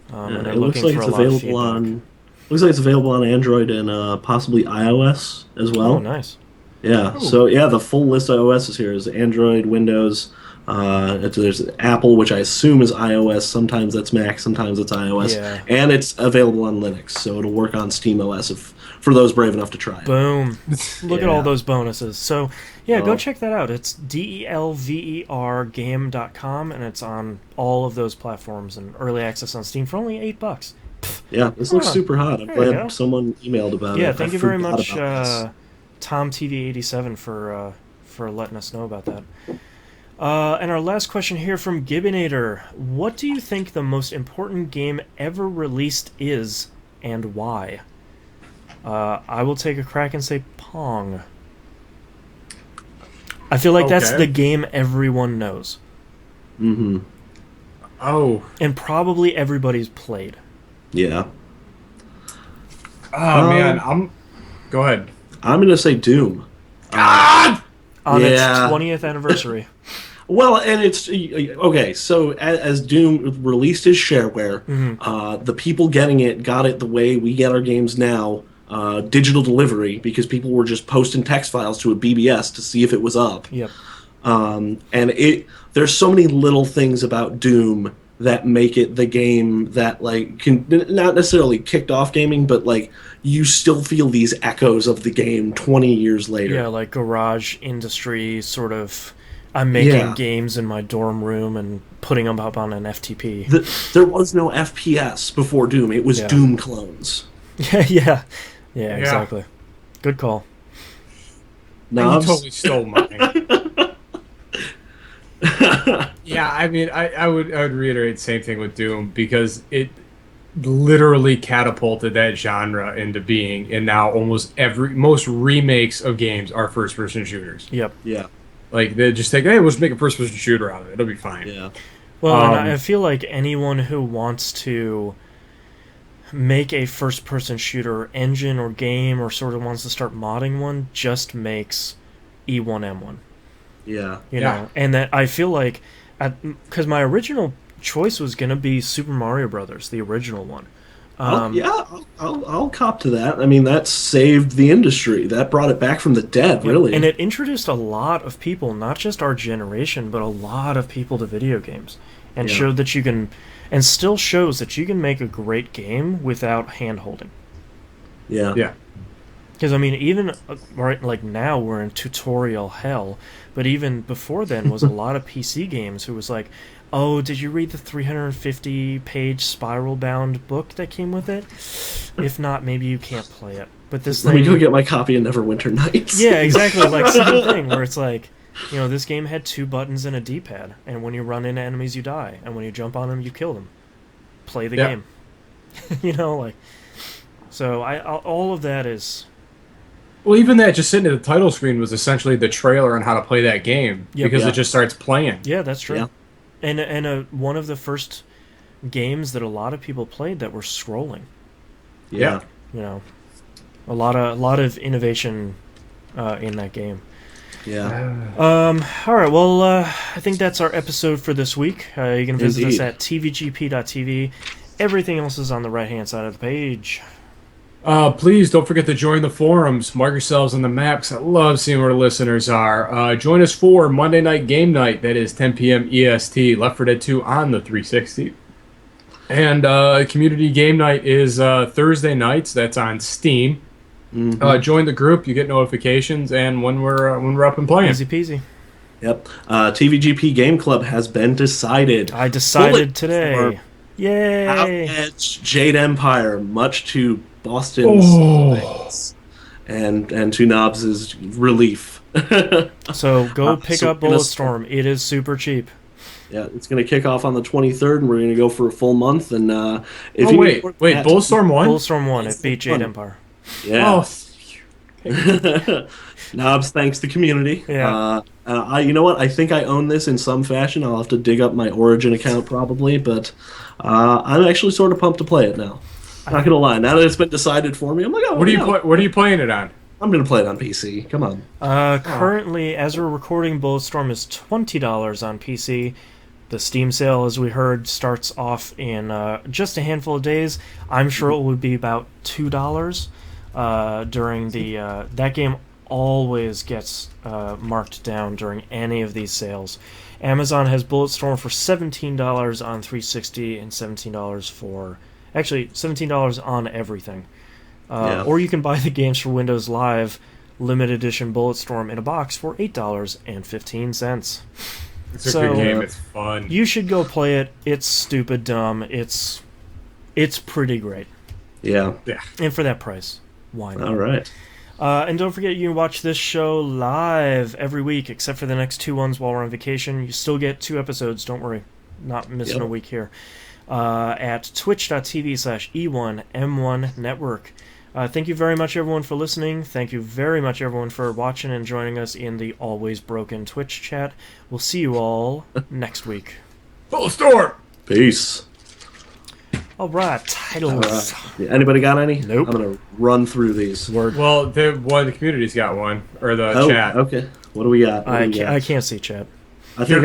And they're looking for a lot of feedback. Looks like it's available on Android and possibly iOS as well. Oh, nice. Yeah. So yeah, the full list of OSs here is Android, Windows, There's Apple, which I assume is iOS. Sometimes that's Mac, sometimes it's iOS, Yeah. and it's available on Linux, so it'll work on SteamOS if for those brave enough to try it. Boom. Look at all Yeah. those bonuses. So, yeah, go Oh. check that out. It's delvergame.com, and it's on all of those platforms and early access on Steam for only $8. Yeah, this looks Huh. super hot. I'm There you go. glad someone emailed about it. Yeah, I thank you very forgot much, about this. TomTV87, for letting us know about that. And our last question here from Gibbinator. What do you think the most important game ever released is, and why? I will take a crack and say Pong. I feel like that's Okay. the game everyone knows. Mm-hmm. Oh. And probably everybody's played. Yeah. Oh, man. Go ahead. I'm gonna say Doom. God! On its Yeah. 20th anniversary. Well, and it's okay. So as Doom released his shareware, the people getting it got it the way we get our games now, digital delivery, because people were just posting text files to a BBS to see if it was up. Yep. And there's so many little things about Doom that make it the game that can not necessarily kicked off gaming, but you still feel these echoes of the game 20 years later. Yeah, like garage industry sort of. I'm making Yeah. games in my dorm room and putting them up on an FTP. There was no FPS before Doom. It was Yeah. Doom clones. Yeah, exactly. Good call. You Knobs? totally stole mine. Yeah, I mean, I would reiterate the same thing with Doom, because it literally catapulted that genre into being, and now most remakes of games are first person shooters. Yep. Yeah, Like, they just think, hey, we'll just make a first person shooter out of it. It'll be fine. yeah. Well, and Um, I feel like anyone who wants to make a first-person shooter engine or game, or sort of wants to start modding one, just makes E1M1. Yeah. You Yeah. know, and that I feel like, because my original choice was gonna be Super Mario Brothers, the original one. I'll cop to that. I mean, that saved the industry. That brought it back from the dead, Yeah, really. and it introduced a lot of people, not just our generation, but a lot of people to video games, and Yeah. showed that you can, and still shows that you can make a great game without hand-holding. Yeah. Yeah. Because, I mean, even, right, like now we're in tutorial hell, but even before then was a lot of PC games who was like, oh, did you read the 350-page spiral-bound book that came with it? If not, maybe you can't play it. But this Let me thing... go get my copy of Neverwinter Nights. Yeah, exactly, like same thing, where it's like, you know, this game had 2 buttons and a D-pad, and when you run into enemies, you die, and when you jump on them, you kill them. Play the Yeah. game. You know, like... So, all of that is... Well, even that, just sitting at the title screen was essentially the trailer on how to play that game, Yep. because Yeah. it just starts playing. Yeah, that's true. Yeah. And one of the first games that a lot of people played that were scrolling. Yeah. You know, a lot of innovation in that game. Yeah. All right, well, I think that's our episode for this week. You can visit us Indeed. at tvgp.tv. Everything else is on the right-hand side of the page. Please don't forget to join the forums. Mark yourselves on the maps. I love seeing where the listeners are. Join us for Monday Night Game Night. That is 10 p.m. EST. Left 4 Dead 2 on the 360. And Community Game Night is Thursday nights. That's on Steam. Mhm. Join the group. You get notifications, and when we're up and playing. Easy peasy. Yep. TVGP Game Club has been decided. I decided Bullet today. for Yay! Outedge Jade Empire, much to Boston's Oh. and to Knobs' relief. So go pick so up we're gonna Bulletstorm. It is super cheap. Yeah, it's going to kick off on the 23rd, and we're going to go for a full month. And if Oh, you wait. Bulletstorm 1? Bulletstorm 1, it beat Jade fun. Empire. Yeah. Oh, Knobs thanks the community. Yeah. You know what? I think I own this in some fashion. I'll have to dig up my Origin account probably, but I'm actually sort of pumped to play it now. Not gonna lie. Now that it's been decided for me, I'm like, oh, what yeah, are you playing it on? I'm gonna play it on PC. Come on. Currently, as we're recording, Bulletstorm is $20 on PC. The Steam sale, as we heard, starts off in just a handful of days. I'm sure it would be about $2 during the... that game always gets marked down during any of these sales. Amazon has Bulletstorm for $17 on 360 and $17 for... Actually, $17 on everything. Or you can buy the games for Windows Live limited edition Bulletstorm in a box for $8.15. It's a good game. It's fun. You should go play it. It's stupid dumb. It's pretty great. Yeah. And for that price, why not? All right. And don't forget, you can watch this show live every week, except for the next 2 ones while we're on vacation. You still get 2 episodes. Don't worry. Not missing a week here. At twitch.tv/E1M1 Network. Thank you very much, everyone, for listening. Thank you very much, everyone, for watching and joining us in the Always Broken Twitch chat. We'll see you all next week. Bulletstorm! Peace. All right, titles. Anybody got any? Nope. I'm going to run through these. Well, the community's got one. Or the chat. Okay. What do we got? I can't see chat. Here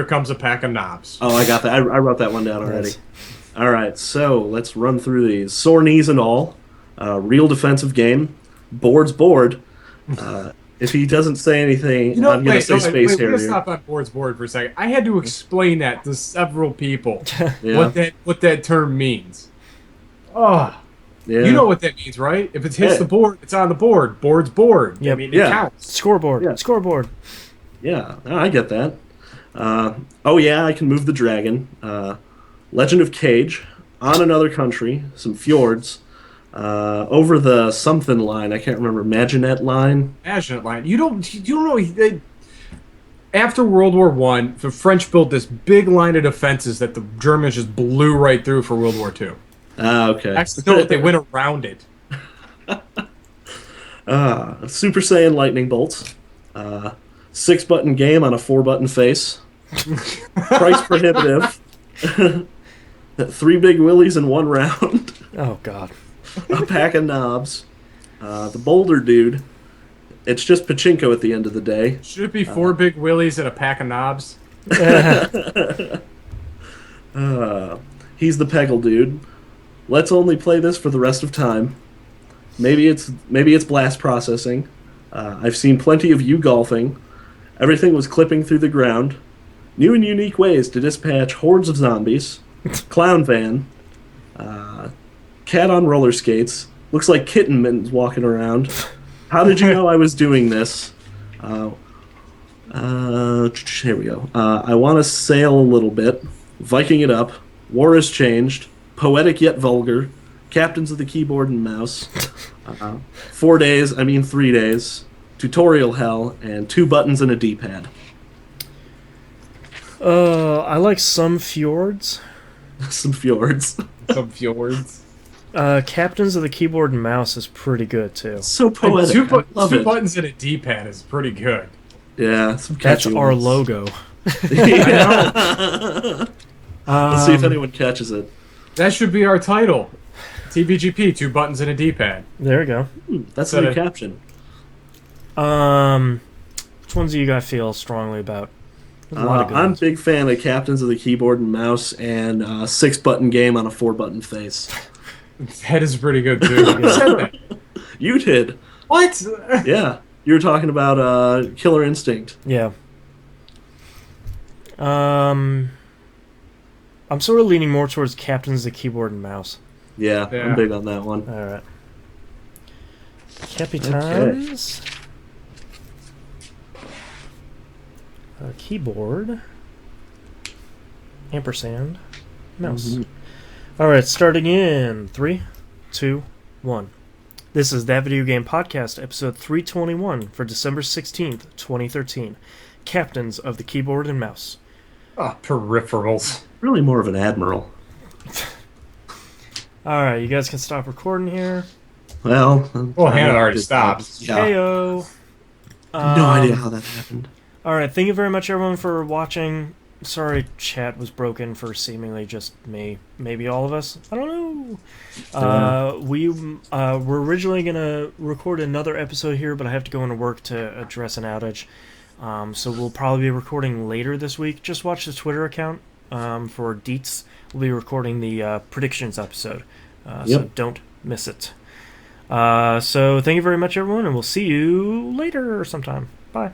comes a pack of knobs. Oh, I got that. I wrote that one down already. Yes. All right, so let's run through these. Sore knees and all. Real defensive game. Board's board. If he doesn't say anything, I'm going to say Space Harrier. Let's stop on Board's board for a second. I had to explain that to several people. Yeah. What that term means. Oh. Yeah. You know what that means, right? If it hits the board, it's on the board. Board's board. Yep. I mean, it counts. Scoreboard. Yeah. Scoreboard. Yeah, I get that. Oh yeah, I can move the dragon. Legend of Cage. On Another Country. Some fjords. Over the something line. I can't remember. Maginette line. Maginette line. You don't know. After World War I, the French built this big line of defenses that the Germans just blew right through for World War II. Okay. Actually, no, they went around it. Super Saiyan Lightning Bolts. 6-button game on a 4-button face. Price prohibitive. 3 big willies in 1 round. Oh, God. A pack of knobs. The Boulder Dude. It's just pachinko at the end of the day. Should it be 4 big willies and a pack of knobs? He's the Peggle Dude. Let's only play this for the rest of time. Maybe it's blast processing. I've seen plenty of you golfing. Everything was clipping through the ground. New and unique ways to dispatch hordes of zombies. Clown van. Cat on roller skates. Looks like kitten mittens walking around. How did you know I was doing this? Here we go. I want to sail a little bit. Viking it up. War has changed. Poetic yet vulgar. Captains of the Keyboard and Mouse. 3 days. Tutorial hell. And 2 buttons and a D-pad. I like some fjords. Some fjords. Some fjords. Captains of the Keyboard and Mouse is pretty good, too. So poetic. Two it. buttons and a D-pad is pretty good. Yeah, some That's catchy our ones. logo. Yeah. Let's see if anyone catches it. That should be our title. TVGP, 2 buttons and a D-pad. There we go. That's the new caption. Which ones do you guys feel strongly about? There's a lot of good I'm a ones. big fan of Captains of the Keyboard and Mouse and 6-button game on a 4-button face. That is pretty good, too. Who said that? You did. What? Yeah. You were talking about Killer Instinct. Yeah. I'm sort of leaning more towards Captains of the Keyboard and Mouse. Yeah, Yeah. I'm big on that one. All right. Capitans. Keyboard. Ampersand. Mouse. Mhm. All right, starting in 3, 2, 1. This is That Video Game Podcast, episode 321 for December 16th, 2013. Captains of the Keyboard and Mouse. Peripherals. Really more of an admiral. All right, you guys can stop recording here. Well, Hannah already stopped. Yeah. Heyo. No idea how that happened. All right, thank you very much, everyone, for watching. Sorry, chat was broken for seemingly just me, maybe all of us. I don't know. We were originally gonna record another episode here, but I have to go into work to address an outage. So we'll probably be recording later this week. Just watch the Twitter account for deets. We'll be recording the predictions episode, so don't miss it. So thank you very much, everyone, and we'll see you later sometime.